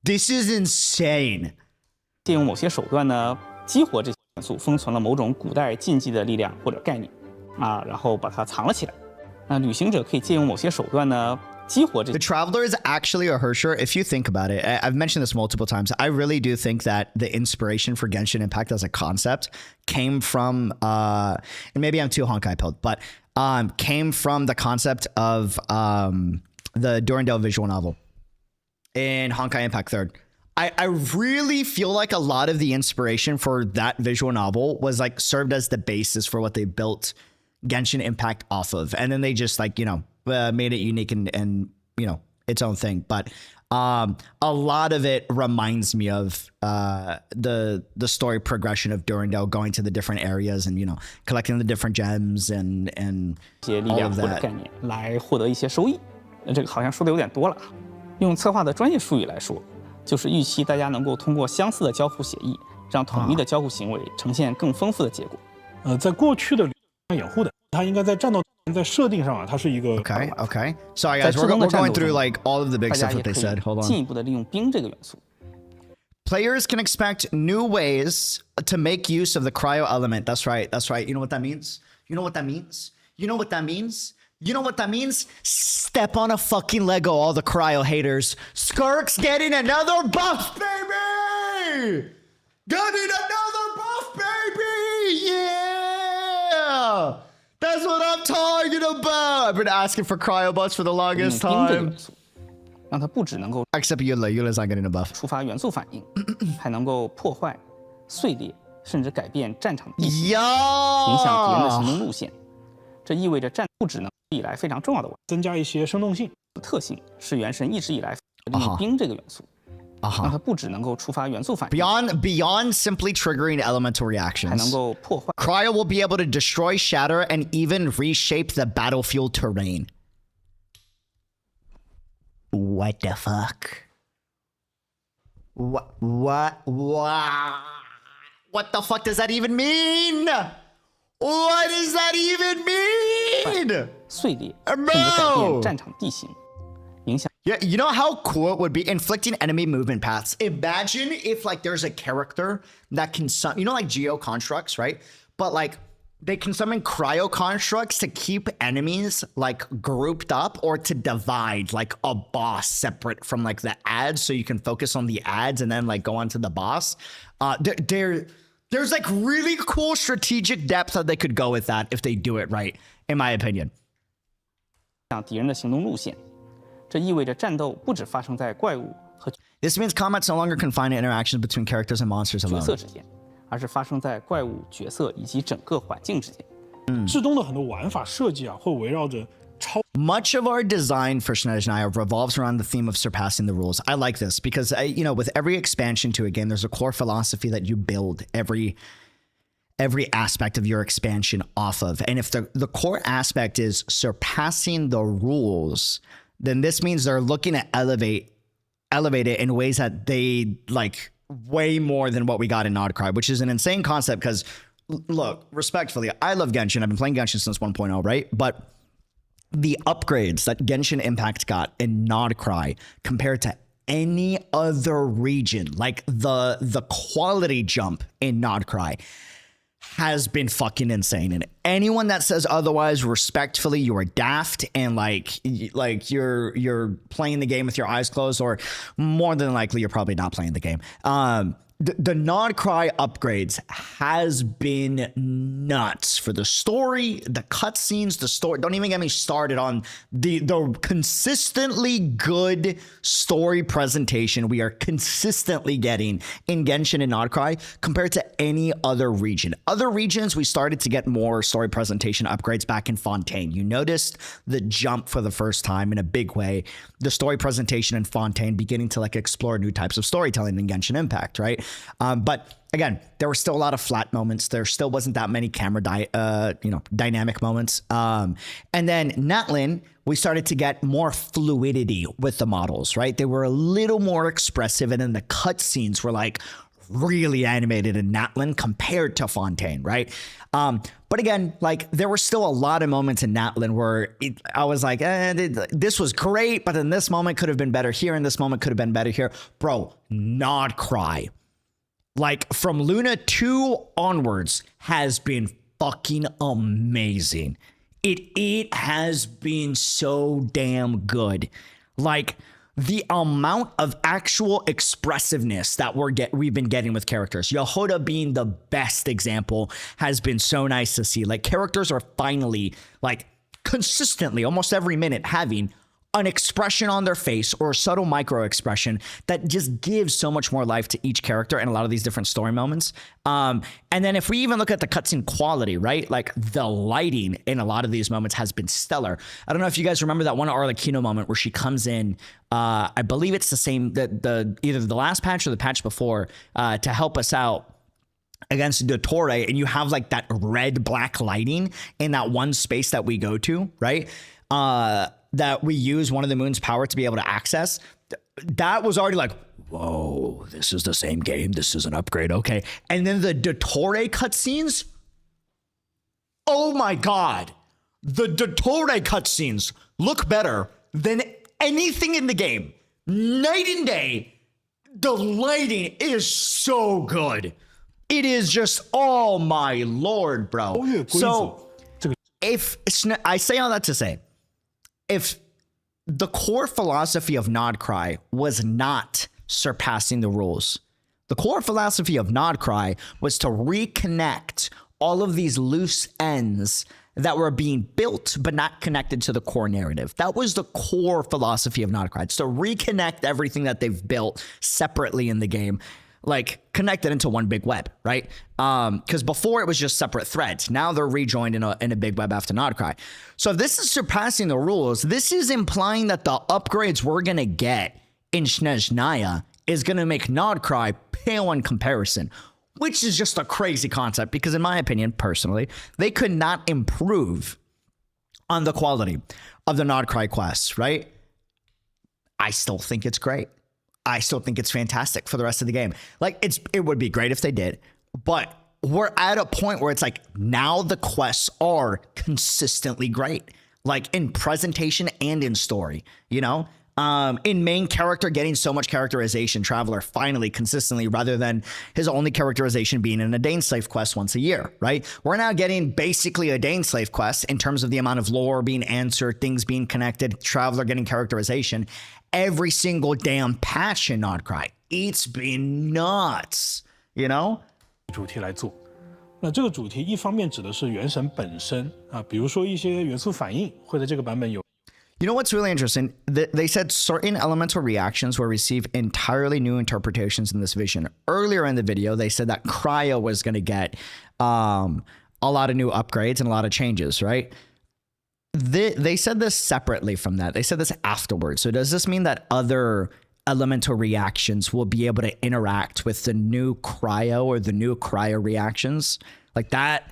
This is insane. 借用某些手段呢，激活这些元素，封存了某种古代禁忌的力量或者概念啊，然后把它藏了起来。那旅行者可以借用某些手段呢，激活这 The Traveler is actually a Hersher. If you think about it, I've mentioned this multiple times. I really do think that the inspiration for Genshin Impact as a concept came from, and maybe I'm too Honkai-pilled, but came from the concept of the Durandal visual novel in Honkai Impact 3rd. I really feel like a lot of the inspiration for that visual novel was like served as the basis for what they built Genshin Impact off of. And then they just like, made it unique and its own thing. But a lot of it reminds me of the story progression of Durandal, going to the different areas and collecting the different gems and 一些力量或者概念来获得一些收益。这个好像说的有点多了。用策划的专业术语来说，就是预期大家能够通过相似的交互协议，让统一的交互行为呈现更丰富的结果。在过去的掩护的，它应该在战斗在设定上啊，它是一个 Okay. Sorry guys, we're going through like all of the big stuff that they said. Hold on. 进一步的利用冰这个元素。Players can expect new ways to make use of the cryo element. That's right. You know what that means? You know what that means? Step on a fucking Lego, all the cryo haters. Skirk's getting another buff, baby! Getting another buff, baby! Yeah! That's what I'm talking about! I've been asking for cryo buffs for the longest time. 让它不只能够 Except Yula's not getting a buff. 触发元素反应，还能够破坏、碎裂，甚至改变战场地形，影响敌人的行动路线。这意味着战不只能以来非常重要的增加一些生动性特性，是原神一直以来利用冰这个元素，让它不只能够触发元素反应 ，beyond simply triggering elemental 还能 reactions. 够破坏。Cryo will be able to destroy, shatter, and even reshape the battlefield terrain. What the fuck? What the fuck does that even mean? What does that even mean? 碎裂，甚至改变战场地形，影响。Yeah, you know how cool it would be inflicting enemy movement paths. Imagine if like there's a character that can like geo constructs, right? But like they can summon cryo constructs to keep enemies like grouped up or to divide like a boss separate from like the ads, so you can focus on the ads and then like go on to the boss. There's like really cool strategic depth that they could go with that if they do it right, in my opinion. 敌人的行动路线，这意味着战斗不只发生在怪物和 This means combat's no longer confined to interactions between characters and monsters 角 alone. 色之间，而是发生在怪物、角色以及整个环境之间。制东的很多玩法设计啊，会围绕着 Much of our design for Snezhnaya revolves around the theme of surpassing the rules. I like this because, with every expansion to a game, there's a core philosophy that you build every aspect of your expansion off of. And if the core aspect is surpassing the rules, then this means they're looking to elevate it in ways that they like way more than what we got in Nodcry, which is an insane concept because, look, respectfully, I love Genshin. I've been playing Genshin since 1.0, right? But the upgrades that Genshin Impact got in Nodcry compared to any other region, like the quality jump in Nodcry has been fucking insane. And anyone that says otherwise, respectfully, you are daft and like you're playing the game with your eyes closed, or more than likely you're probably not playing the game. The Nodcry upgrades has been nuts for the story, the cutscenes, the story. Don't even get me started on the consistently good story presentation we are consistently getting in Genshin and Nodcry compared to any other region. Other regions, we started to get more story presentation upgrades back in Fontaine. You noticed the jump for the first time in a big way. The story presentation in Fontaine beginning to like explore new types of storytelling in Genshin Impact, right? But again, there were still a lot of flat moments. There still wasn't that many camera dynamic moments. And then Natlin, we started to get more fluidity with the models, right? They were a little more expressive, and then the cutscenes were like really animated in Natlin compared to Fontaine, right? But again, like there were still a lot of moments in Natlin where I was like, this was great, but then this moment could have been better here, and this moment could have been better here. Bro, Nodcry, like from Luna 2 onwards, has been fucking amazing. It has been so damn good. Like the amount of actual expressiveness that we've been getting with characters. Yehoda being the best example has been so nice to see. Like characters are finally like consistently almost every minute having an expression on their face or a subtle micro expression that just gives so much more life to each character and a lot of these different story moments. And then if we even look at the cutscene quality, right? Like the lighting in a lot of these moments has been stellar. I don't know if you guys remember that one Arlecchino moment where she comes in, I believe it's the same, either the last patch or the patch before, to help us out against Dottore, and you have like that red black lighting in that one space that we go to, right? That we use one of the moon's power to be able to access. That was already like, whoa, this is the same game. This is an upgrade. Okay. And then the Dottore cutscenes. Oh my God. The Dottore cutscenes look better than anything in the game. Night and day. The lighting is so good. It is just, oh my Lord, bro. So if I say all that to say, if the core philosophy of Nodcry was not surpassing the rules, the core philosophy of Nodcry was to reconnect all of these loose ends that were being built but not connected to the core narrative. That was the core philosophy of Nodcry. It's to reconnect everything that they've built separately in the game, like connected into one big web, right? Because before it was just separate threads. Now they're rejoined in a big web after Nodcry. So if this is surpassing the rules, this is implying that the upgrades we're gonna get in Snezhnaya is gonna make Nodcry pale in comparison, which is just a crazy concept because in my opinion, personally, they could not improve on the quality of the Nodcry quests, right? I still think it's great. I still think it's fantastic for the rest of the game. Like it would be great if they did, but we're at a point where it's like now the quests are consistently great, like in presentation and in story, you know, in main character getting so much characterization, Traveler finally consistently, rather than his only characterization being in a Daneslave quest once a year, right? We're now getting basically a Daneslave quest in terms of the amount of lore being answered, things being connected, Traveler getting characterization. Every single damn patch in Nodcry. It's been nuts, you know? 主题来做，那这个主题一方面指的是原神本身啊，比如说一些元素反应会在这个版本有。You know what's really interesting? They said certain elemental reactions will receive entirely new interpretations in this vision. Earlier in the video, they said that Cryo was going to get a lot of new upgrades and a lot of changes, right? They said this separately from that. They said this afterwards. So does this mean that other elemental reactions will be able to interact with the new cryo or the new cryo reactions? Like that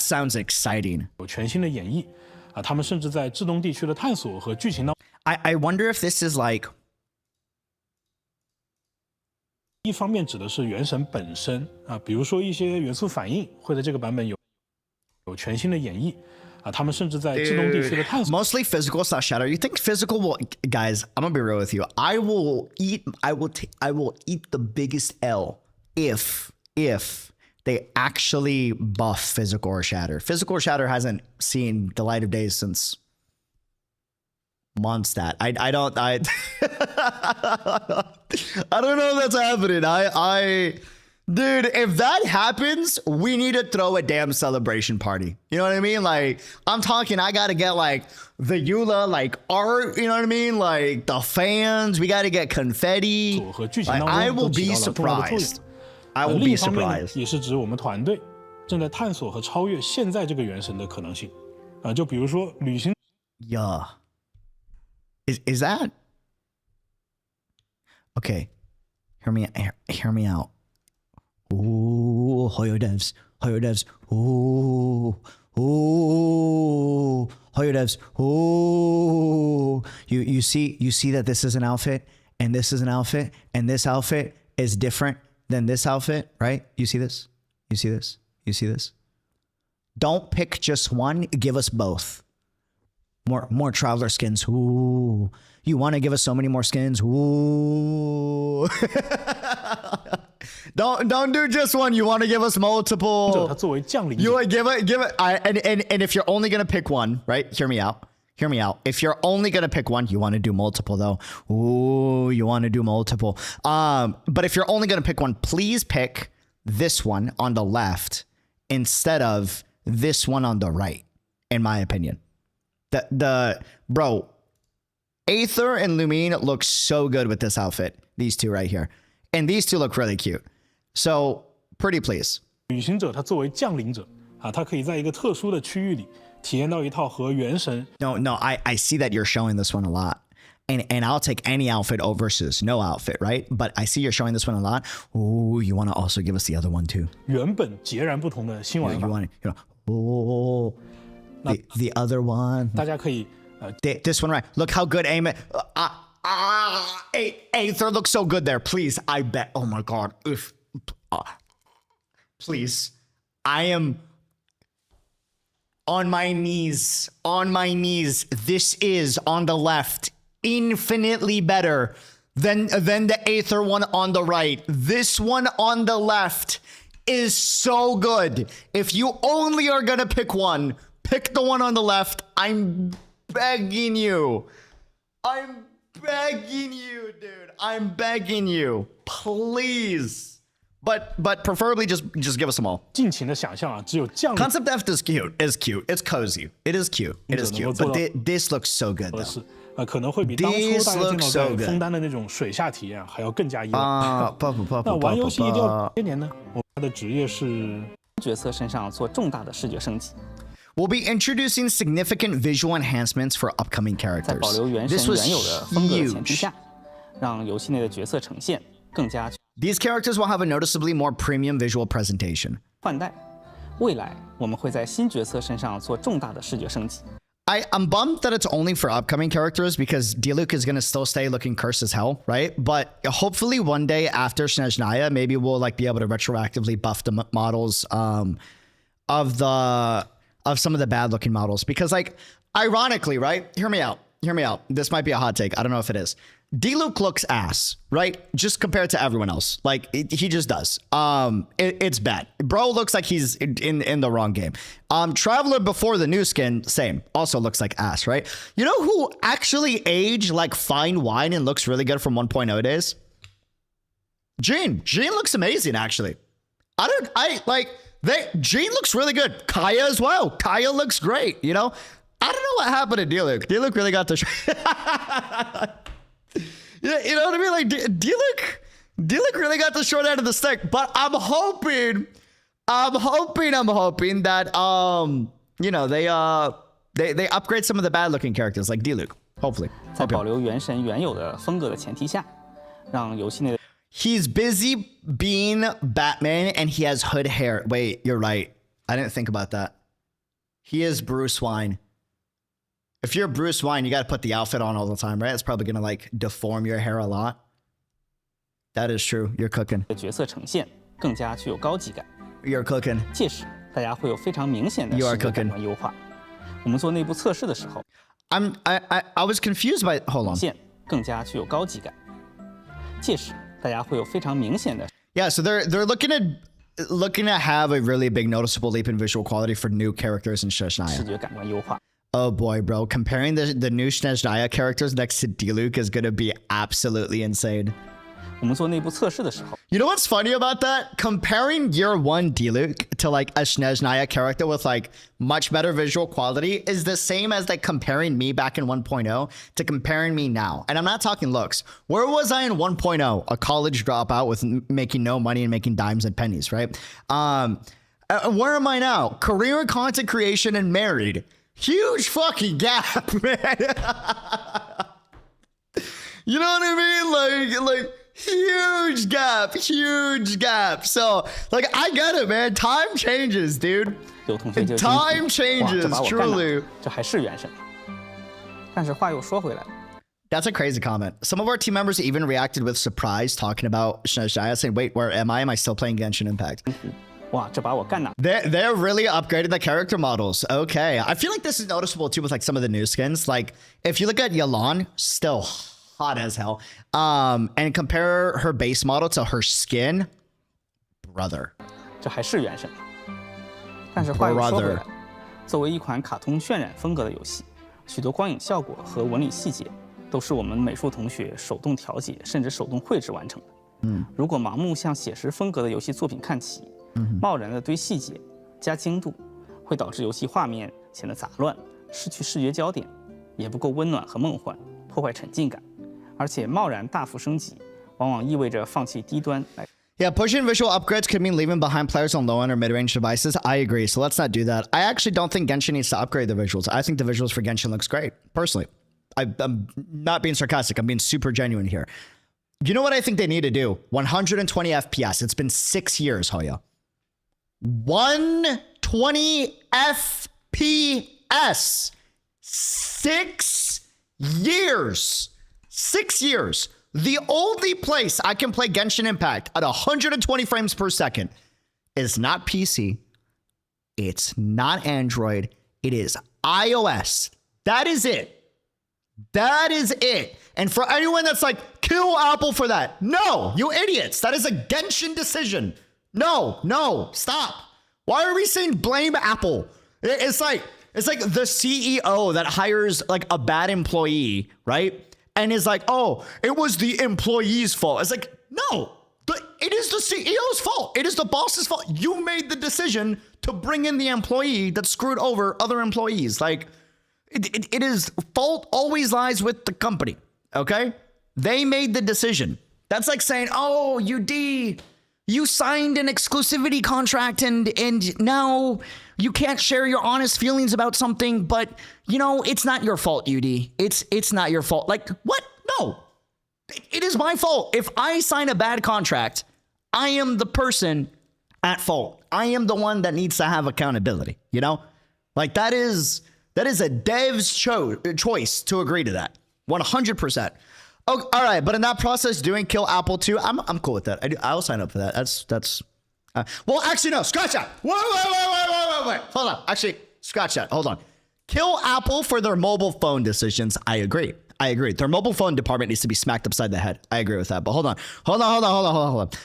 sounds exciting. 有全新的演绎啊，他们甚至在制东地区的探索和剧情当。I wonder if this is like. 一方面指的是原神本身啊，比如说一些元素反应会在这个版本有全新的演绎。Mostly physical / shadow. You think physical will, guys? I'm gonna be real with you. I will eat the biggest L if they actually buff physical or shatter. Physical or shatter hasn't seen the light of day since months. That I don't I don't know if that's happening. Dude, if that happens, we need to throw a damn celebration party. You know what I mean? Like, I'm talking, I gotta get like the Eula, like art, you know what I mean? Like the fans, we gotta get confetti. Like, I will be surprised. I will be surprised. 也是指我们团队正在探索和超越现在这个原神的可能性啊，就比如说旅行。Yeah. Is that? Okay. Hear me out. Ooh, Hoyo devs. Ooh, Hoyo devs. Ooh, you see that this is an outfit, and this is an outfit, and this outfit is different than this outfit, right? You see this? You see this? You see this? Don't pick just one. Give us both. More Traveler skins. Ooh, you want to give us so many more skins? Ooh. Don't do just one. You want to give us multiple. You want give it. And if you're only gonna pick one, right? Hear me out. If you're only gonna pick one, you want to do multiple though. Ooh, you want to do multiple. But if you're only gonna pick one, please pick this one on the left instead of this one on the right. In my opinion, bro. Aether and Lumine look so good with this outfit. These two right here. And these two look really cute. So, pretty pleased. 旅行者他作为降临者啊，他可以在一个特殊的区域里体验到一套和原神。No, I see that you're showing this one a lot. And I'll take any outfit over no outfit, right? But I see you're showing this one a lot. Ooh, you want to also give us the other one too? 原本截然不同的新玩法。The other one. 大家可以this one right. Look how good aim it. Aether looks so good there. Please, I bet. Oh my god. Please, I am on my knees. On my knees. This is on the left. Infinitely better than the Aether one on the right. This one on the left is so good. If you only are gonna pick one, pick the one on the left. I'm begging you. I'm begging you, dude. I'm begging you. Please. But preferably just give us them all. 尽情的想象啊，只有降临。 Concept F is cute. It's cozy. It is cute. But this looks so good though. 可能会比当初大家见到在枫丹的那种水下体验还要更加意外。那玩游戏一定要些年呢？我们的职业是角色身上做重大的视觉升级。 We'll be introducing significant visual enhancements for upcoming 在保留 characters. 原 This 神 was 原有的风格的前提 huge. 下，让游戏内的角色呈现更加 These characters will have a noticeably more premium visual presentation. 换代。未来我们会在新角色身上做重大的视觉升级。 I'm bummed that it's only for upcoming characters because Diluc is gonna still stay looking cursed as hell, right? But hopefully one day after Snezhnaya, maybe we'll like be able to retroactively buff the models of some of the bad looking models. Because like, ironically, right? Hear me out. This might be a hot take. I don't know if it is. Diluc looks ass, right? Just compared to everyone else. Like, he just does. It's bad. Bro looks like he's in the wrong game. Traveler before the new skin, same. Also looks like ass, right? You know who actually aged like fine wine and looks really good from 1.0 days? Jean. Jean looks amazing, actually. Jean looks really good. Kaya as well. Kaya looks great, you know? I don't know what happened to Diluc. Diluc really got the... Yeah, you know what I mean? Like, Diluc really got the short end of the stick. But I'm hoping that, you know, they upgrade some of the bad-looking characters, like Diluc. Hopefully. 在保留原神原有的风格的前提下，让游戏内的 He's busy being Batman, and he has hood hair. Wait, you're right. I didn't think about that. He is Bruce Wayne. If you're Bruce Wayne, you got to put the outfit on all the time, right? It's probably going to like deform your hair a lot. That is true. You're cooking. 角色呈现更加具有高级感。 You're cooking. 届时大家会有非常明显的 You are 视觉 cooking. 感官优化。我们做内部测试的时候， I was confused by. Hold on. 现更加具有高级感。届时大家会有非常明显的 Yeah, so they're looking to have a really big noticeable leap in visual quality for new characters in 视 Snezhnaya. 觉感官优化。 Oh boy, bro. Comparing the new Snezhnaya characters next to Diluc is going to be absolutely insane. 我们做内部测试的时候， You know what's funny about that? Comparing year one Diluc to like a Snezhnaya character with like much better visual quality is the same as like comparing me back in 1.0 to comparing me now. And I'm not talking looks. Where was I in 1.0? A college dropout with making no money and making dimes and pennies, right? Where am I now? Career in content creation and married. Huge fucking gap, man. You know what I mean? Like huge gap. So like I get it, man. Time changes, dude. 有同学就 Time 哇， changes, 这把我干了 truly. 这还是原神。但是话又说回来， That's a crazy comment. Some of our team members even reacted with surprise, talking about Snezhnaya, saying, "Wait, where am I? Am I still playing Genshin Impact?" 哇，这把我干哪？ They're really upgraded the character models. Okay, I feel like this is noticeable too with like some of the new skins. Like if you look at Yelan, still hot as hell. And compare her base model to her skin, brother. 这还是原神。但是话又说回来，作为一款卡通渲染风格的游戏，许多光影效果和纹理细节都是我们美术同学手动调节甚至手动绘制完成的。如果盲目向写实风格的游戏作品看齐，贸然的堆细节加精度，会导致游戏画面显得杂乱，失去视觉焦点，也不够温暖和梦幻，破坏沉浸感，而且贸然大幅升级，往往意味着放弃低端来。Yeah, pushing visual upgrades could mean leaving behind players on low-end or mid-range devices. I agree, so let's not do that. I actually don't think Genshin needs to upgrade the visuals. I think the visuals for Genshin looks great, personally. I'm not being sarcastic. I'm being super genuine here. You know what I think they need to do? 120 FPS. It's been 6 years, Hoya. 120 FPS. 6 years. 6 years. The only place I can play Genshin Impact at 120 frames per second is not PC. It's not Android. It is iOS. That is it. That is it. And for anyone that's like, kill Apple for that. No, you idiots. That is a Genshin decision. No, stop. Why are we saying blame Apple? It's like the CEO that hires like a bad employee, right? And is like, oh, it was the employee's fault. It's like, no, it is the CEO's fault. It is the boss's fault. You made the decision to bring in the employee that screwed over other employees. Like, it is fault always lies with the company, okay? They made the decision. That's like saying, oh, UD, you signed an exclusivity contract and now you can't share your honest feelings about something, but you know, it's not your fault, UD. It's not your fault. Like, what? No, it is my fault. If I sign a bad contract, I am the person at fault. I am the one that needs to have accountability, you know? Like that is a dev's choice to agree to that. 100%. Oh, all right, but in that process, doing kill Apple too, I'm cool with that. I'll sign up for that. That's. Well, actually, no. Scratch that. Wait. Hold on. Actually, scratch that. Hold on. Kill Apple for their mobile phone decisions. I agree. Their mobile phone department needs to be smacked upside the head. I agree with that. But hold on.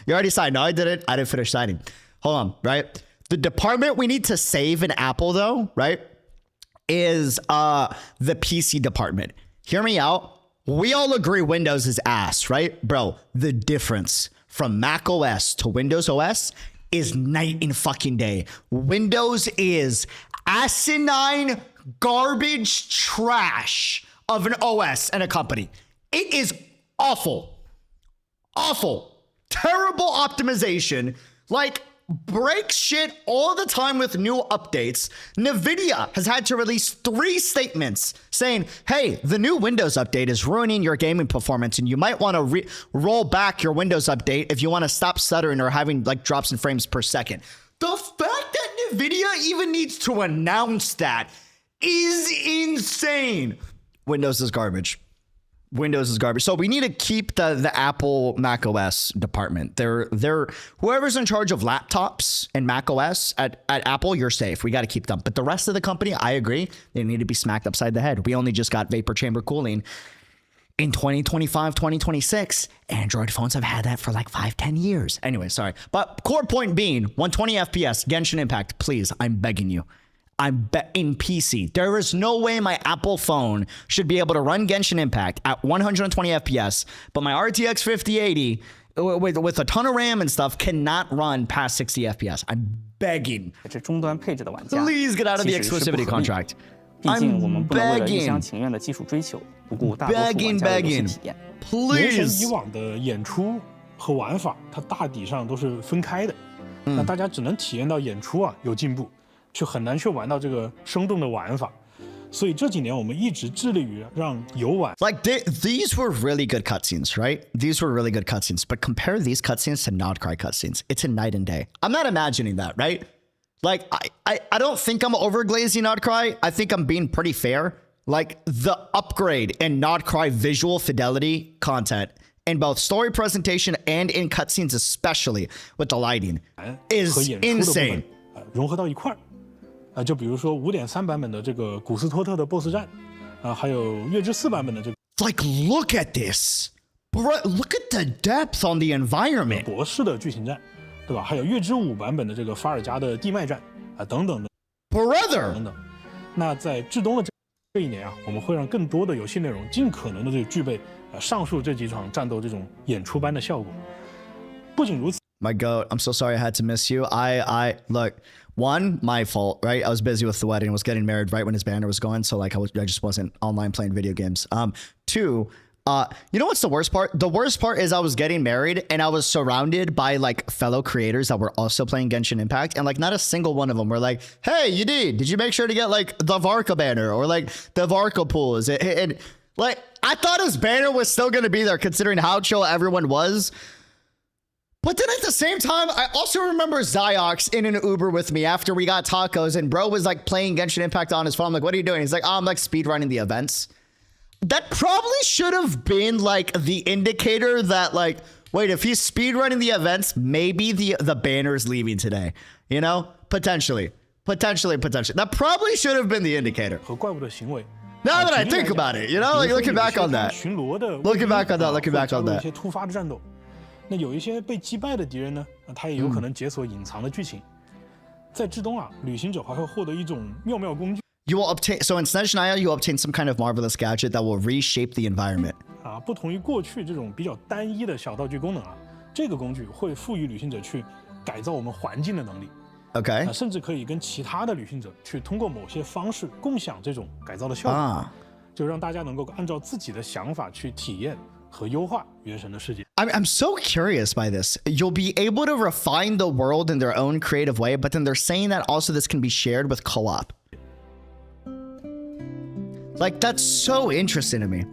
You already signed. No, I didn't finish signing. Hold on. Right. The department we need to save in Apple, though, right, is the PC department. Hear me out. We all agree Windows is ass, right? Bro, the difference from Mac OS to Windows OS is night and fucking day. Windows is asinine garbage trash of an OS and a company. It is awful. Terrible optimization. Like, breaks shit all the time with new updates. NVIDIA has had to release 3 statements saying, hey, the new Windows update is ruining your gaming performance and you might want to roll back your Windows update if you want to stop stuttering or having like drops in frames per second. The fact that NVIDIA even needs to announce that is insane. Windows is garbage. So we need to keep the Apple Mac OS department. They're whoever's in charge of laptops and Mac OS at Apple, you're safe. We got to keep them. But the rest of the company, I agree, they need to be smacked upside the head. We only just got vapor chamber cooling in 2025, 2026. Android phones have had that for like 5-10 years. Anyway, sorry. But core point being 120 FPS, Genshin Impact, please, I'm begging you. I'm in PC. There is no way my Apple phone should be able to run Genshin Impact at 120 FPS, but my RTX 5080 with a ton of RAM and stuff cannot run past 60 FPS. I'm begging. Please get out of the exclusivity contract. I'm begging. Please. 以往的演出和玩法，它大体上都是分开的，那大家只能体验到演出啊有进步。就很难去玩到这个生动的玩法，所以这几年我们一直致力于让游玩。Like these were really good cutscenes, right? These were really good cutscenes, but compare these cutscenes to Nodcry cutscenes. It's a night and day. I'm not imagining that, right? Like I don't think I'm overglazing Nodcry. I think I'm being pretty fair. Like the upgrade in Nodcry visual fidelity content in both story presentation and in cutscenes, especially with the lighting, is insane. 融合到一块儿。就比如说5.3版本的这个古斯托特的 BOSS 战，还有月之4版本的这个。Like, look at this, bro! Look at the depth on the environment. 博士的剧情战，对吧？还有月之5版本的这个法尔加的地脉战等等的。Brother. 等等。那在至东的这一年啊，我们会让更多的游戏内容尽可能的这具备上述这几场战斗这种演出般的效果。不仅如此。My goat, I'm so sorry I had to miss you. I look, One, my fault, right? I was busy with the wedding. I was getting married right when his banner was going. So like I just wasn't online playing video games. Two, you know what's the worst part? The worst part is I was getting married and I was surrounded by like fellow creators that were also playing Genshin Impact. And like not a single one of them were like, hey, did you make sure to get like the Varka banner or like the Varka pools? And like, I thought his banner was still going to be there considering how chill everyone was. But then at the same time, I also remember Ziox in an Uber with me after we got tacos and bro was like playing Genshin Impact on his phone. I'm like, what are you doing? He's like, oh, I'm like speedrunning the events. That probably should have been like the indicator that like, wait, if he's speedrunning the events, maybe the banner's leaving today, you know, potentially. That probably should have been the indicator. Now that I think about it, you know, like looking back on that. 那有一些被击败的敌人呢，他也有可能解锁隐藏的剧情。在至东啊，旅行者还会获得一种妙妙工具。You will obtain so in Snezhnaya, you will obtain some kind of marvelous gadget that will reshape the environment. 啊，不同于过去这种比较单一的小道具功能啊，这个工具会赋予旅行者去改造我们环境的能力。Okay. 甚至可以跟其他的旅行者去通过某些方式共享这种改造的效果，就让大家能够按照自己的想法去体验。 和优化原神的世界。I'm so curious by this. You'll be able to refine the world in their own creative way, but then they're saying that also this can be shared with co-op. Like that's so interesting to me.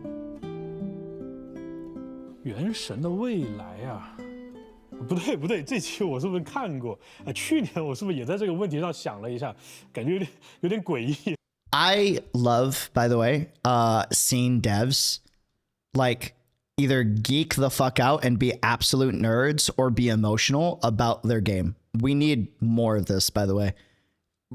原神的未来啊，不对，这期我是不是看过？去年我是不是也在这个问题上想了一下，感觉有点诡异。I love, by the way, seeing devs like. Either geek the fuck out and be absolute nerds or be emotional about their game. We need more of this, by the way.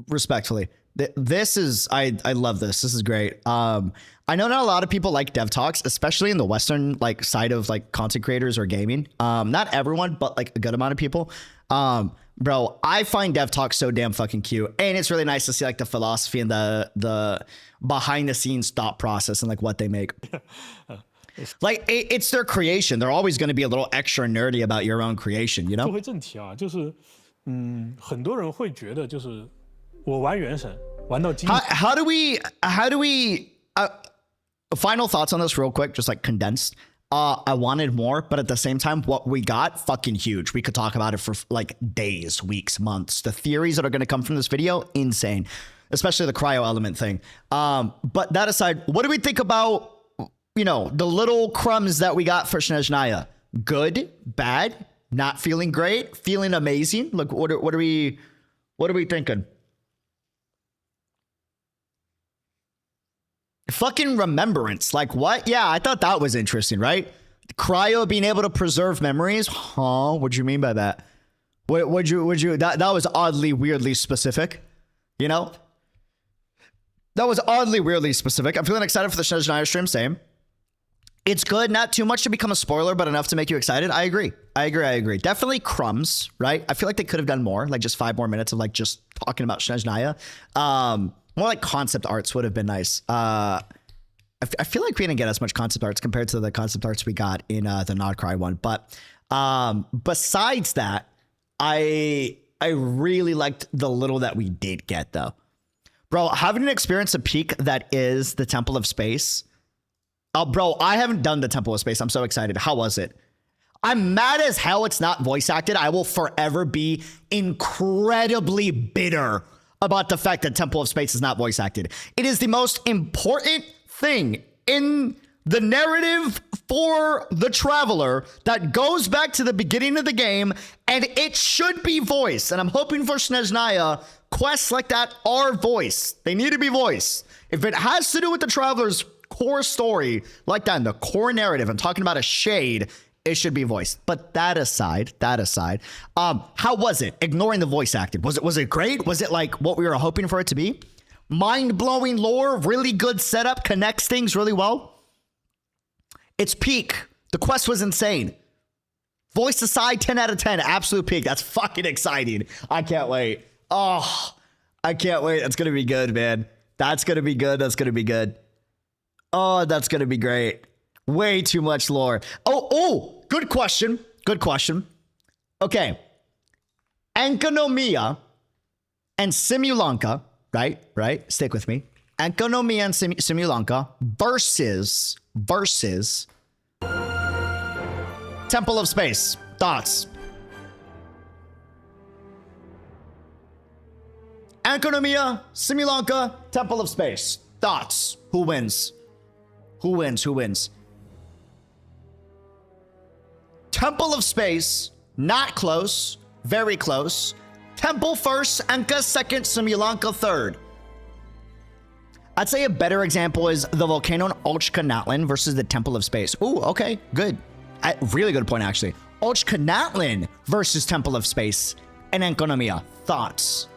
Respectfully. This is, I love this. This is great. I know not a lot of people like dev talks, especially in the Western like side of like content creators or gaming. Not everyone, but like a good amount of people. Bro, I find dev talks so damn fucking cute. And it's really nice to see like the philosophy and the behind the scenes thought process and like what they make. Like it's their creation. They're always going to be a little extra nerdy about your own creation, you know? 说回正题啊，就是很多人会觉得就是我玩原神玩到今 How do we final thoughts on this real quick, just like condensed. I wanted more, but at the same time, what we got, fucking huge. We could talk about it for like days, weeks, months. The theories that are going to come from this video, insane. Especially the cryo element thing. But that aside, what do we think about you know, the little crumbs that we got for Snezhnaya? Good, bad, not feeling great, feeling amazing. Look, what are we thinking? Fucking remembrance. Like what? Yeah, I thought that was interesting, right? Cryo being able to preserve memories. Huh? What'd you mean by that? Would you that was oddly, weirdly specific, you know? That was oddly, weirdly specific. I'm feeling excited for the Snezhnaya stream, same. It's good, not too much to become a spoiler, but enough to make you excited. I agree. Definitely crumbs, right? I feel like they could have done more, like just 5 more minutes of like just talking about Snezhnaya. More like concept arts would have been nice. I feel like we didn't get as much concept arts compared to the concept arts we got in the Nodcry one. But besides that, I really liked the little that we did get though. Bro, having an experience a peak that is the Temple of Space. Bro, I haven't done the Temple of Space. I'm so excited. How was it? I'm mad as hell it's not voice acted. I will forever be incredibly bitter about the fact that Temple of Space is not voice acted. It is the most important thing in the narrative for the Traveler that goes back to the beginning of the game, and it should be voiced. And I'm hoping for Snezhnaya, quests like that are voiced. They need to be voiced. If it has to do with the Traveler's core story like that in the core narrative, I'm talking about a shade, it should be voiced. But that aside, how was it? Ignoring the voice acting, was it great? Was it like what we were hoping for it to be? Mind-blowing lore, really good setup, connects things really well. It's peak. The quest was insane. Voice aside, 10 out of 10, absolute peak. That's fucking exciting. I can't wait. Oh, I can't wait. That's gonna be good, man. That's gonna be good. Oh, that's gonna be great. Way too much lore. Oh, good question. Okay. Enkanomiya and Simulanka, right? Stick with me. Enkonomia and Simulanka versus Temple of Space. Thoughts? Enkonomia, Simulanka, Temple of Space. Thoughts? Who wins? Who wins? Temple of Space, not close, very close. Temple first, Enka second, Simulanka third. I'd say a better example is the volcano in Ochkanatlan versus the Temple of Space. Ooh, okay, good. Really good point, actually. Ochkanatlan versus Temple of Space and Enkonomia. Thoughts?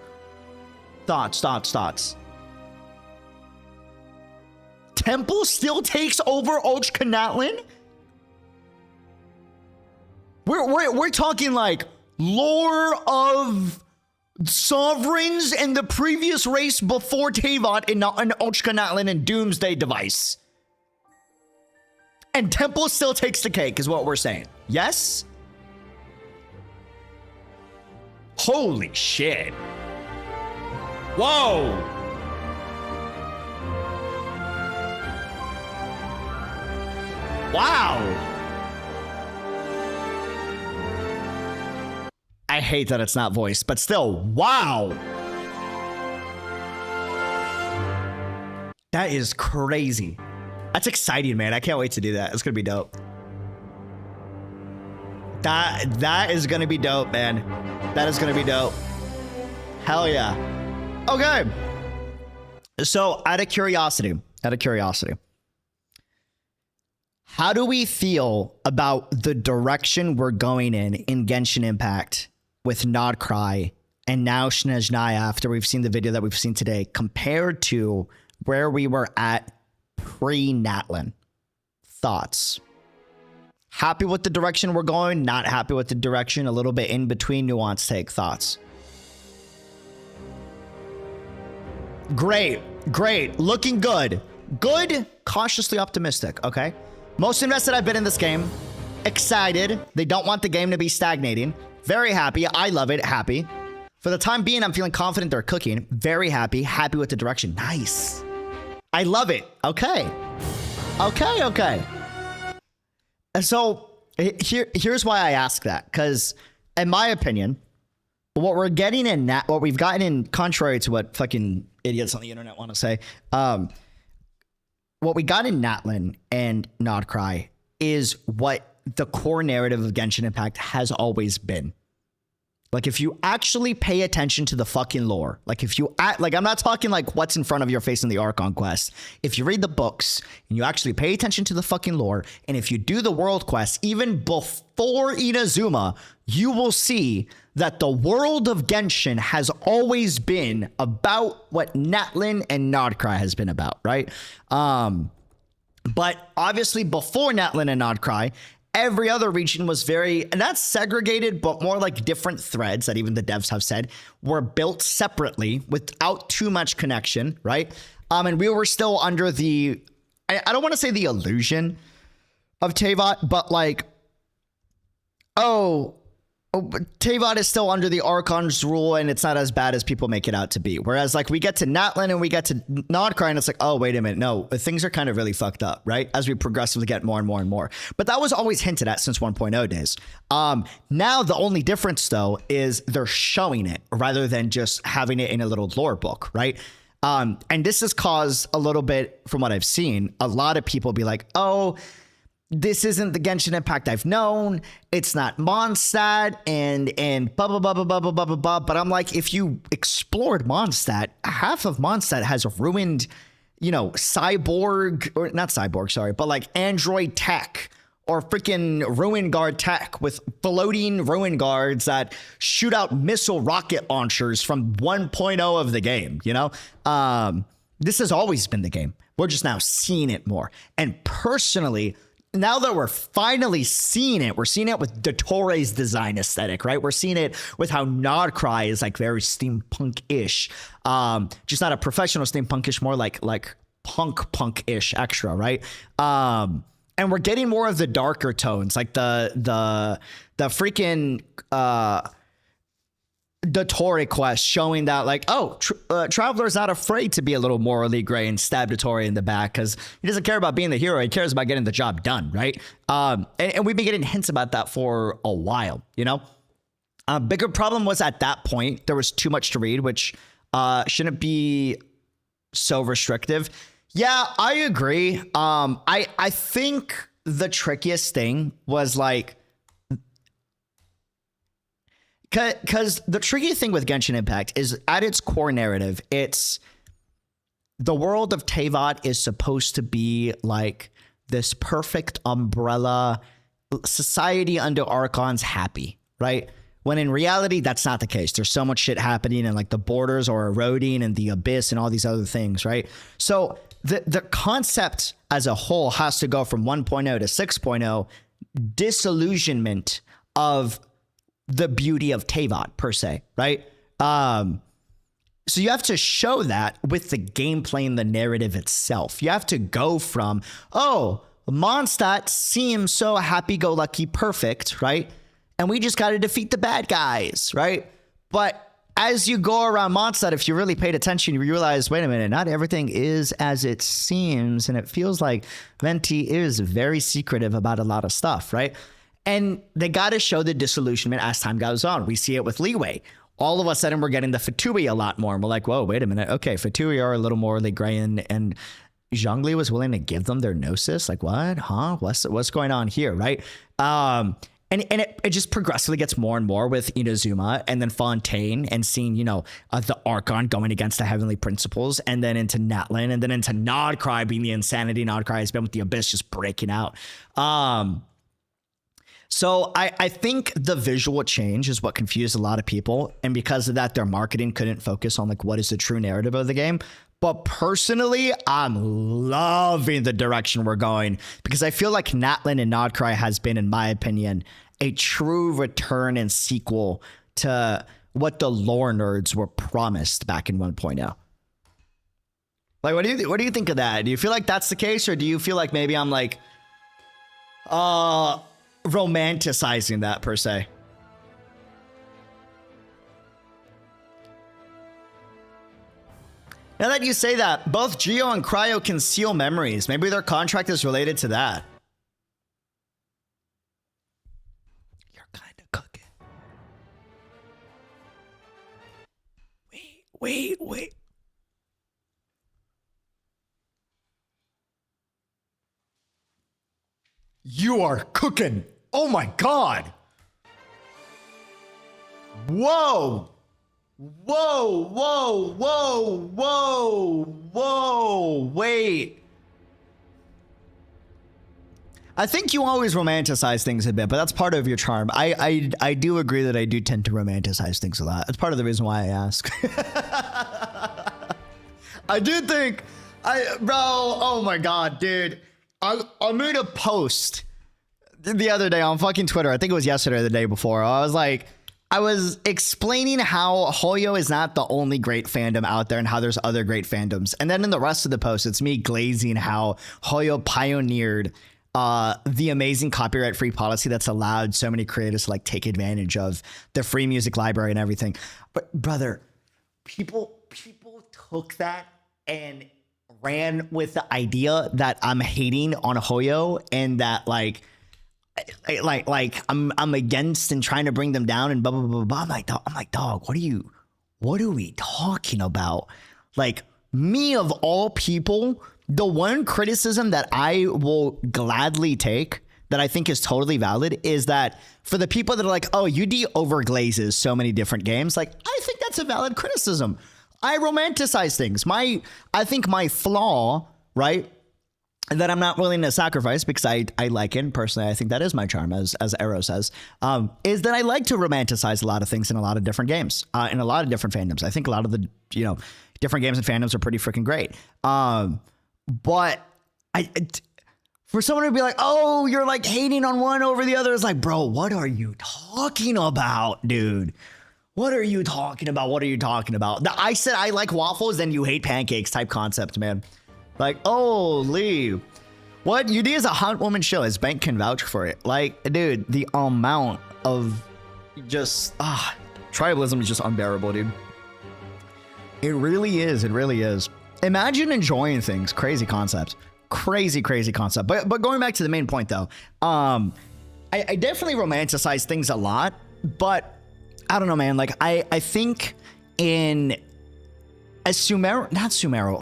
Temple still takes over Ochkanatlan? We're talking like lore of sovereigns in the previous race before Teyvat in Ochkanatlan and Doomsday Device. And Temple still takes the cake is what we're saying. Yes? Holy shit. Whoa. Wow. I hate that it's not voiced, but still, wow. That is crazy. That's exciting, man. I can't wait to do that. It's gonna be dope. That is gonna be dope, man. That is gonna be dope. Hell yeah. Okay. So, out of curiosity, how do we feel about the direction we're going in Genshin Impact with Nodcry and now Snezhnaya after we've seen the video that we've seen today compared to where we were at pre-Natlan? Thoughts? Happy with the direction we're going? Not happy with the direction? A little bit in between, nuanced take. Thoughts? Great. Looking good. Good, cautiously optimistic, okay? Most invested I've been in this game. Excited. They don't want the game to be stagnating. Very happy. I love it. Happy. For the time being, I'm feeling confident they're cooking. Very happy. Happy with the direction. Nice. I love it. Okay. And so here's why I ask that. Because in my opinion, what we're getting in what we've gotten in, contrary to what fucking idiots on the internet want to say, what we got in Natlan and Nodcry is what the core narrative of Genshin Impact has always been. Like, if you actually pay attention to the fucking lore, like if you I'm not talking like what's in front of your face in the Archon quest. If you read the books and you actually pay attention to the fucking lore, and if you do the world quest even before Inazuma, you will see that the world of Genshin has always been about what Natlan and Nodcry has been about, right? But obviously before Natlan and Nodcry, every other region was very, and that's segregated, but more like different threads that even the devs have said were built separately without too much connection, right? And we were still under the, I don't want to say the illusion of Teyvat, but like, but Teyvat is still under the Archon's rule and it's not as bad as people make it out to be. Whereas like we get to Natlan and we get to Nodcry and it's like, oh, wait a minute. No, things are kind of really fucked up, right? As we progressively get more and more and more. But that was always hinted at since 1.0 days. Now the only difference though is they're showing it rather than just having it in a little lore book, right? And this has caused a little bit, from what I've seen, a lot of people be like, oh, this isn't the Genshin Impact I've known. It's not Mondstadt and blah, blah, blah, blah, blah, blah, blah, blah. But I'm like, if you explored Mondstadt, half of Mondstadt has ruined, cyborg, or not cyborg, sorry, but like android tech or freaking ruin guard tech with floating ruin guards that shoot out missile rocket launchers from 1.0 of the game, This has always been the game. We're just now seeing it more. And personally, now that we're finally seeing it, we're seeing it with Dottoro's design aesthetic, right? We're seeing it with how Nodcry is like very steampunk-ish. Just not a professional steampunk-ish, more like punk-ish extra, right? And we're getting more of the darker tones, like the freaking Dotori quest showing that like, oh, Traveler's not afraid to be a little morally gray and stab Dotori in the back because he doesn't care about being the hero. He cares about getting the job done, right? And we've been getting hints about that for a while, you know? Bigger problem was at that point, there was too much to read, which shouldn't be so restrictive. Yeah, I agree. I think the trickiest thing was like, because the tricky thing with Genshin Impact is at its core narrative, it's the world of Teyvat is supposed to be like this perfect umbrella, society under Archon's happy, right? When in reality, that's not the case. There's so much shit happening and like the borders are eroding and the abyss and all these other things, right? So the concept as a whole has to go from 1.0 to 6.0, disillusionment of the beauty of Teyvat per se, right? So you have to show that with the gameplay and the narrative itself. You have to go from, oh, Mondstadt seems so happy-go-lucky perfect, right? And we just got to defeat the bad guys, right? But as you go around Mondstadt, if you really paid attention, you realize, wait a minute, not everything is as it seems. And it feels like Venti is very secretive about a lot of stuff, right? And they got to show the disillusionment as time goes on. We see it with Leeway. All of a sudden, we're getting the Fatui a lot more. And we're like, whoa, wait a minute. Okay, Fatui are a little more like gray, and Zhongli was willing to give them their Gnosis. Like, what? Huh? What's going on here, right? And it just progressively gets more and more with Inazuma and then Fontaine and seeing, you know, the Archon going against the Heavenly Principles, and then into Natlan, and then into Nodcry being the insanity Nodcry has been with the Abyss just breaking out. So I think the visual change is what confused a lot of people. And because of that, their marketing couldn't focus on like what is the true narrative of the game. But personally, I'm loving the direction we're going because I feel like Natlan and Nodcry has been, in my opinion, a true return and sequel to what the lore nerds were promised back in 1.0. Like, what do you think of that? Do you feel like that's the case, or do you feel like maybe I'm like, romanticizing that per se? Now that you say that, both Geo and Cryo can seal memories. Maybe their contract is related to that. You're kind of cooking. Wait. You are cooking. Oh my God. Whoa. Wait. I think you always romanticize things a bit, but that's part of your charm. I do agree that I do tend to romanticize things a lot. That's part of the reason why I ask. I do think bro, oh my God, dude. I made a post the other day on fucking Twitter. I think it was yesterday or the day before. I was explaining how Hoyo is not the only great fandom out there and how there's other great fandoms. And then in the rest of the post, it's me glazing how Hoyo pioneered the amazing copyright-free policy that's allowed so many creators to like take advantage of the free music library and everything. But brother, people took that and ran with the idea that I'm hating on Hoyo and that like I'm against and trying to bring them down and blah blah blah blah. I'm like, dog, what are we talking about? Like, me of all people, the one criticism that I will gladly take that I think is totally valid is that for the people that are like, oh, UD overglazes so many different games, like, I think that's a valid criticism. I romanticize things. I think my flaw, right, that I'm not willing to sacrifice because I like it, and personally I think that is my charm, as Arrow says, is that I like to romanticize a lot of things in a lot of different games, in a lot of different fandoms. I think a lot of the, you know, different games and fandoms are pretty freaking great. But for someone to be like, oh, you're like hating on one over the other, it's like, bro, what are you talking about, dude? What are you talking about? What are you talking about? I said I like waffles, then you hate pancakes type concept, man. Like, oh, Lee, what? UD is a hot woman show. His bank can vouch for it. Like, dude, the amount of just, Tribalism is just unbearable, dude. It really is. It really is. Imagine enjoying things. Crazy concept. Crazy concept. But going back to the main point, though, I definitely romanticize things a lot, but I don't know, man. Like, I think in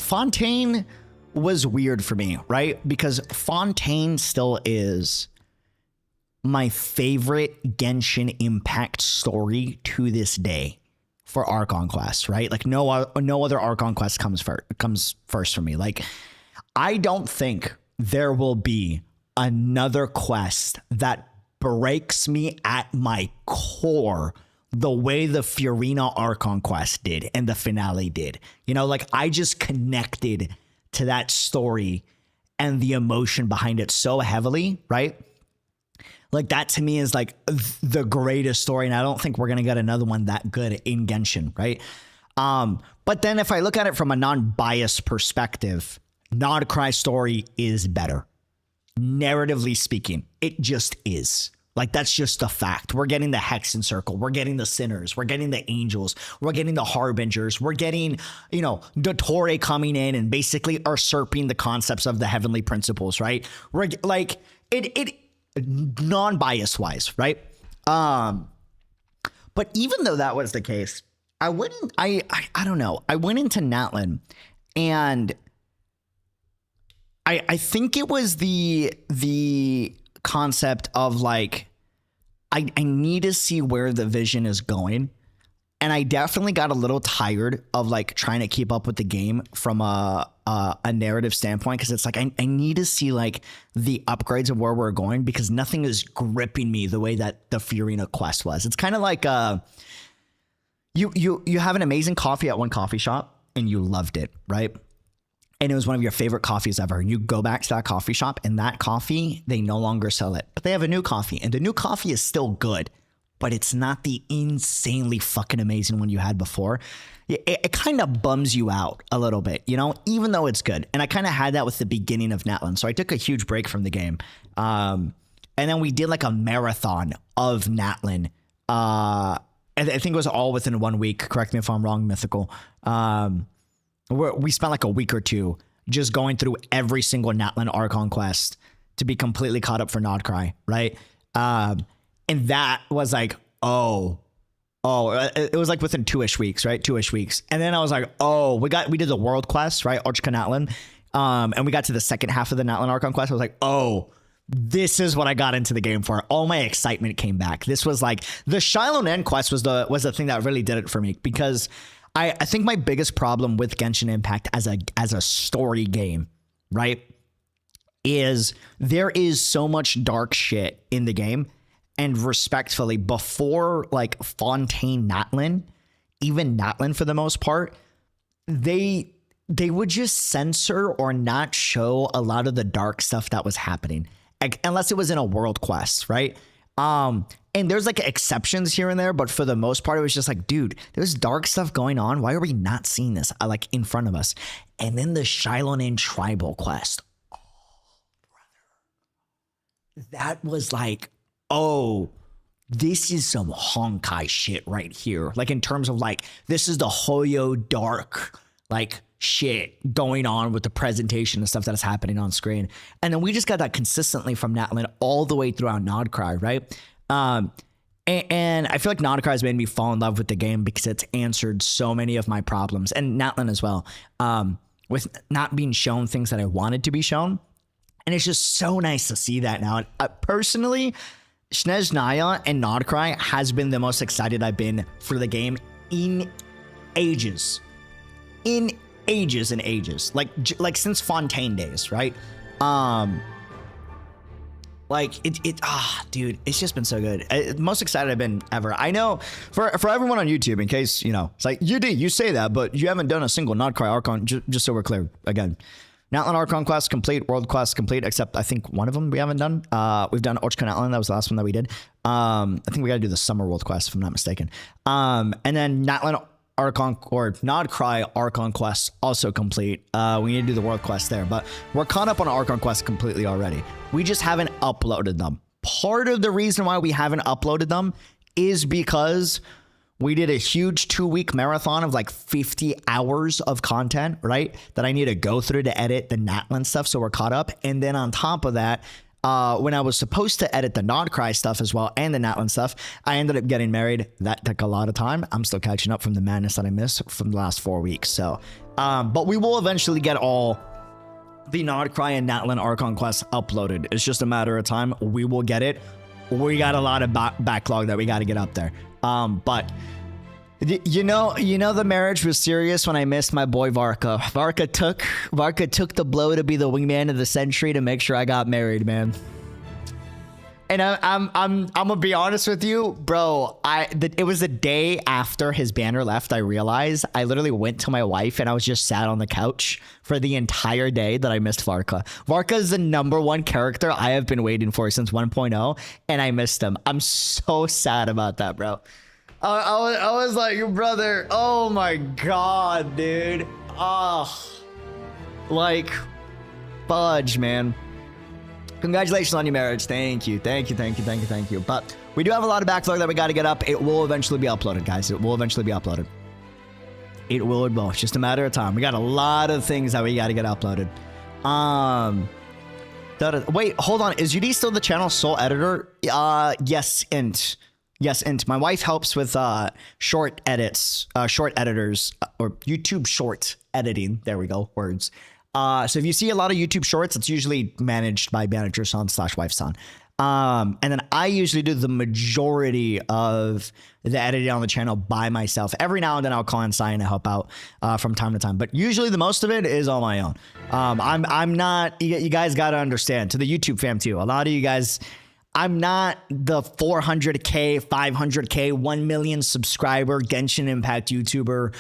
Fontaine was weird for me, right? Because Fontaine still is my favorite Genshin Impact story to this day for Archon Quest, right? Like no other Archon Quest comes first for me. Like, I don't think there will be another quest that breaks me at my core the way the Furina Archon Quest did and the finale did. You know, like, I just connected to that story and the emotion behind it so heavily, right? Like, that to me is like the greatest story, and I don't think we're gonna get another one that good in Genshin, right? But then if I look at it from a non-biased perspective, Nodcry's story is better. Narratively speaking, it just is. Like, that's just a fact. We're getting the Hexen Circle. We're getting the Sinners. We're getting the Angels. We're getting the Harbingers. We're getting, you know, Dottore coming in and basically usurping the concepts of the heavenly principles, right? We're like, it non-bias wise, right? But even though that was the case, I don't know. I went into Natlan, and I think it was the concept of like, I need to see where the vision is going. And I definitely got a little tired of like trying to keep up with the game from a narrative standpoint, because it's like I need to see like the upgrades of where we're going, because nothing is gripping me the way that the Furina quest was. It's kind of like you have an amazing coffee at one coffee shop and you loved it, right? And it was one of your favorite coffees ever. And you go back to that coffee shop, and that coffee, they no longer sell it, but they have a new coffee, and the new coffee is still good, but it's not the insanely fucking amazing one you had before. It kind of bums you out a little bit, you know, even though it's good. And I kind of had that with the beginning of Natlan. So I took a huge break from the game. And then we did like a marathon of Natlan. I think it was all within 1 week. Correct me if I'm wrong, Mythical. We spent like a week or two just going through every single Natlan Archon quest to be completely caught up for Nodcry, right? And that was like, it was like within 2-ish weeks, right? 2-ish weeks. And then I was like, we did the world quest, right? Archka Natlan. And we got to the second half of the Natlan Archon quest. I was like, this is what I got into the game for. All my excitement came back. This was like the Shylon End quest was the thing that really did it for me, because I think my biggest problem with Genshin Impact as a story game, right, is there is so much dark shit in the game. And respectfully, before like Fontaine Natlan, even Natlan for the most part, they would just censor or not show a lot of the dark stuff that was happening, unless it was in a world quest, right? And there's like exceptions here and there, but for the most part, it was just like, dude, there's dark stuff going on. Why are we not seeing this like in front of us? And then the Shylon Tribal quest. Oh, brother. That was like, this is some Honkai shit right here. Like, in terms of like, this is the Hoyo dark, like, shit going on with the presentation and stuff that is happening on screen. And then we just got that consistently from Natlan all the way throughout Nodcry, right? And I feel like Nodcry has made me fall in love with the game because it's answered so many of my problems, and Natlan as well, with not being shown things that I wanted to be shown. And it's just so nice to see that now. And personally, Snezhnaya and Nodcry has been the most excited I've been for the game in ages. In ages and ages. Like since Fontaine days, right? Dude, it's just been so good. Most excited I've been ever. I know for everyone on YouTube, in case, you know, it's like, you say that, but you haven't done a single Nodcry Archon, just so we're clear. Again, Natlan Archon quest complete, world quest complete, except I think one of them we haven't done. We've done Archka Natlan, that was the last one that we did. I think we gotta do the summer world quest if I'm not mistaken. And then Natlan Archon or Nodcry Archon quest also complete. We need to do the world quest there, but we're caught up on Archon quest completely already. We just haven't uploaded them. Part of the reason why we haven't uploaded them is because We did a huge 2-week marathon of like 50 hours of content, right? That I need to go through to edit the Natlan stuff so we're caught up. And then on top of that, when I was supposed to edit the Nodcry stuff as well and the Natlan stuff, I ended up getting married. That took a lot of time. I'm still catching up from the madness that I missed from the last 4 weeks. So, but we will eventually get all the Nodcry and Natlan Archon quests uploaded. It's just a matter of time. We will get it. We got a lot of backlog that we got to get up there. But you know the marriage was serious when I missed my boy Varka. Varka took the blow to be the wingman of the century to make sure I got married, man. And I'm gonna be honest with you, bro. It was the day after his banner left. I realized I literally went to my wife and I was just sat on the couch for the entire day that I missed Varka. Varka is the #1 character I have been waiting for since 1.0, and I missed him. I'm so sad about that, bro. I was like, your brother. Oh my god, dude. Like, fudge, man. Congratulations on your marriage. Thank you. But we do have a lot of backlog that we got to get up. It will eventually be uploaded, guys. It will eventually be uploaded. It will. It's just a matter of time. We got a lot of things that we got to get uploaded. Wait, hold on. Is UD still the channel sole editor? Yes, int. My wife helps with short editors, or YouTube short editing. There we go. Words. So if you see a lot of YouTube shorts, it's usually managed by manager son / wife son. And then I usually do the majority of the editing on the channel by myself. Every now and then I'll call in Cyan to help out from time to time, but usually the most of it is on my own. I'm not, you guys got to understand, to the YouTube fam too, a lot of you guys, I'm not the 400K, 500K, 1 million subscriber Genshin Impact YouTuber.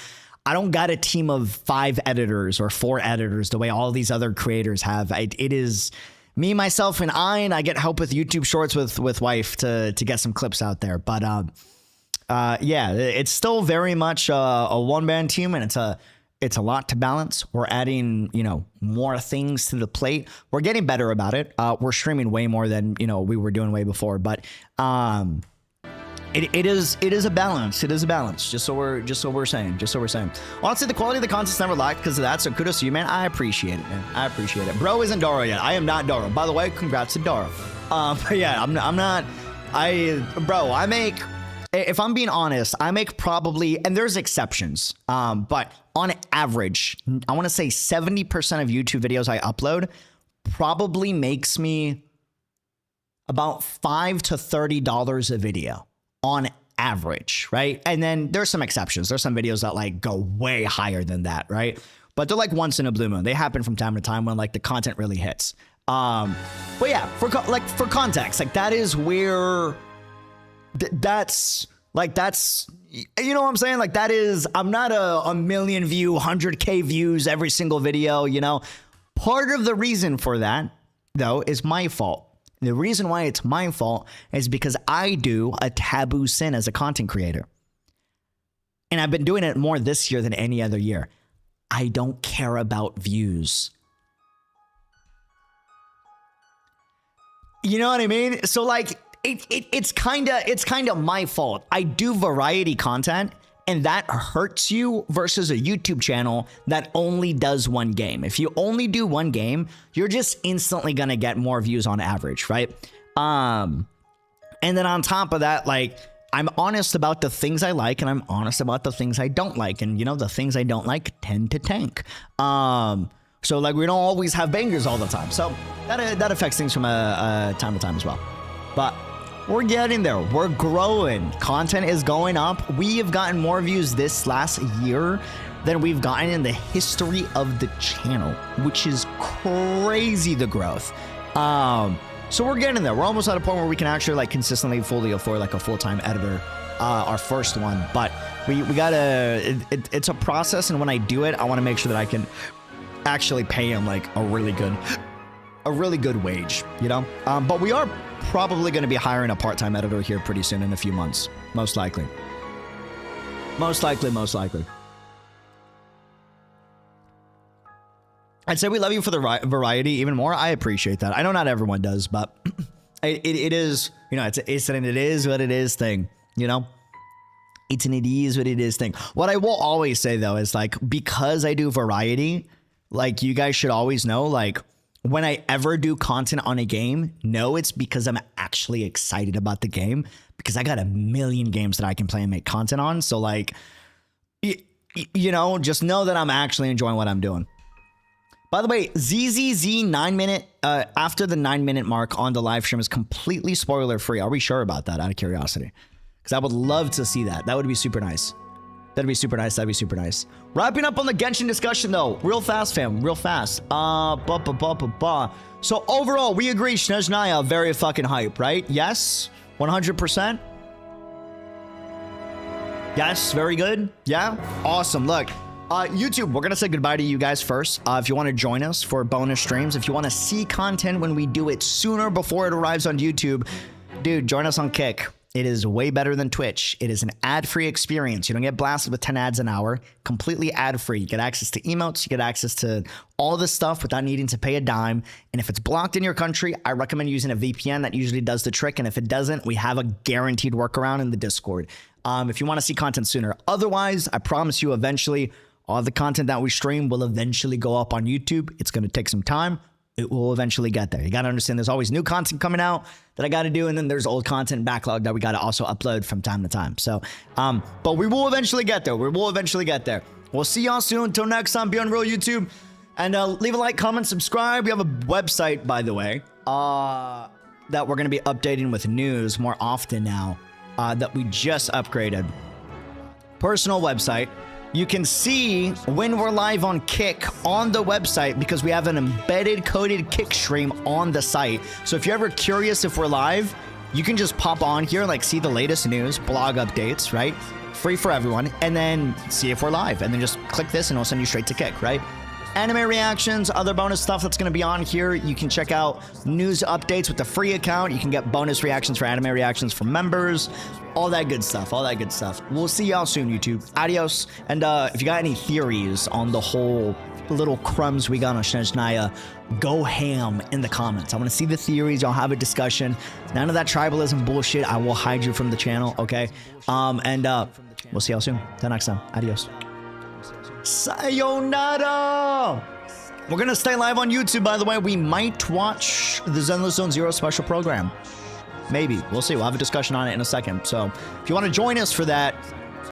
I don't got a team of 5 editors or 4 editors the way all these other creators have. It is me, myself, and I get help with YouTube shorts with wife to get some clips out there. But yeah, it's still very much a one-man team, and it's a lot to balance. We're adding, more things to the plate. We're getting better about it. We're streaming way more than, we were doing way before, but it is a balance. It is a balance. Just so we're saying. Honestly, the quality of the content's never lacked because of that. So kudos to you, man. I appreciate it, man. I appreciate it. Bro isn't Doro yet. I am not Doro. By the way, congrats to Doro. But yeah, I'm not. I make. If I'm being honest, I make probably, and there's exceptions, but on average, I want to say 70% of YouTube videos I upload probably makes me about $5 to $30 a video on average, right? And then there's some exceptions. There's some videos that like go way higher than that, right? But they're like once in a blue moon. They happen from time to time when like the content really hits. But yeah, for context, like that is where that's you know what I'm saying? Like that is, I'm not a million view, 100K views every single video, Part of the reason for that though is my fault. The reason why it's my fault is because I do a taboo sin as a content creator. And I've been doing it more this year than any other year. I don't care about views. You know what I mean? So like, it's kind of my fault. I do variety content, and that hurts you versus a YouTube channel that only does one game. If you only do one game, you're just instantly gonna get more views on average, right? And then on top of that, like I'm honest about the things I like, and I'm honest about the things I don't like, and the things I don't like tend to tank. So like we don't always have bangers all the time, so that affects things from time to time as well. But we're getting there. We're growing. Content is going up. We have gotten more views this last year than we've gotten in the history of the channel, which is crazy, the growth. So we're getting there. We're almost at a point where we can actually like consistently fully afford like a full-time editor, our first one. But we gotta, it's a process. And when I do it, I want to make sure that I can actually pay him like a really good wage, but we are probably going to be hiring a part-time editor here pretty soon in a few months. Most likely. I'd say we love you for the variety even more. I appreciate that. I know not everyone does, but it is, it is what it is thing, It's an it is what it is thing. What I will always say though is like, because I do variety, like you guys should always know, like when I ever do content on a game, no, it's because I'm actually excited about the game, because I got a million games that I can play and make content on. So like, you know, just know that I'm actually enjoying what I'm doing. By the way, ZZZ 9 minute, after the 9 minute mark on the live stream is completely spoiler free. Are we sure about that, out of curiosity? Because I would love to see that. That would be super nice. That'd be super nice. That'd be super nice. Wrapping up on the Genshin discussion though, real fast fam, real fast. So overall, we agree Snezhnaya very fucking hype, right? Yes, 100%. Yes, very good. Yeah, awesome. Look, YouTube, we're gonna say goodbye to you guys first. If you want to join us for bonus streams, if you want to see content when we do it sooner before it arrives on YouTube, dude, join us on Kick. It is way better than Twitch. It is an ad-free experience. You don't get blasted with 10 ads an hour, completely ad-free. You get access to emotes, you get access to all this stuff without needing to pay a dime. And if it's blocked in your country, I recommend using a VPN. That usually does the trick. And if it doesn't, we have a guaranteed workaround in the Discord. If you want to see content sooner. Otherwise, I promise you eventually, all the content that we stream will eventually go up on YouTube. It's going to take some time. It will eventually get there. You got to understand there's always new content coming out that I got to do. And then there's old content backlog that we got to also upload from time to time. So, but we will eventually get there. We will eventually get there. We'll see y'all soon. Until next time, be on Real YouTube. And leave a like, comment, subscribe. We have a website, by the way, that we're going to be updating with news more often now, that we just upgraded. Personal website. You can see when we're live on Kick on the website because we have an embedded coded Kick stream on the site. So if you're ever curious if we're live, you can just pop on here, like see the latest news, blog updates, right? Free for everyone. And then see if we're live. And then just click this and it'll send you straight to Kick, right? Anime reactions, other bonus stuff that's going to be on here. You can check out news updates with the free account. You can get bonus reactions for anime reactions from members. All that good stuff. All that good stuff. We'll see y'all soon, YouTube. Adios. And if you got any theories on the whole little crumbs we got on Snezhnaya, go ham in the comments. I want to see the theories. Y'all have a discussion. None of that tribalism bullshit. I will hide you from the channel, okay? We'll see y'all soon. Till next time. Adios. Sayonara! We're gonna stay live on YouTube, by the way. We might watch the Zenless Zone Zero special program. Maybe. We'll see. We'll have a discussion on it in a second. So if you want to join us for that,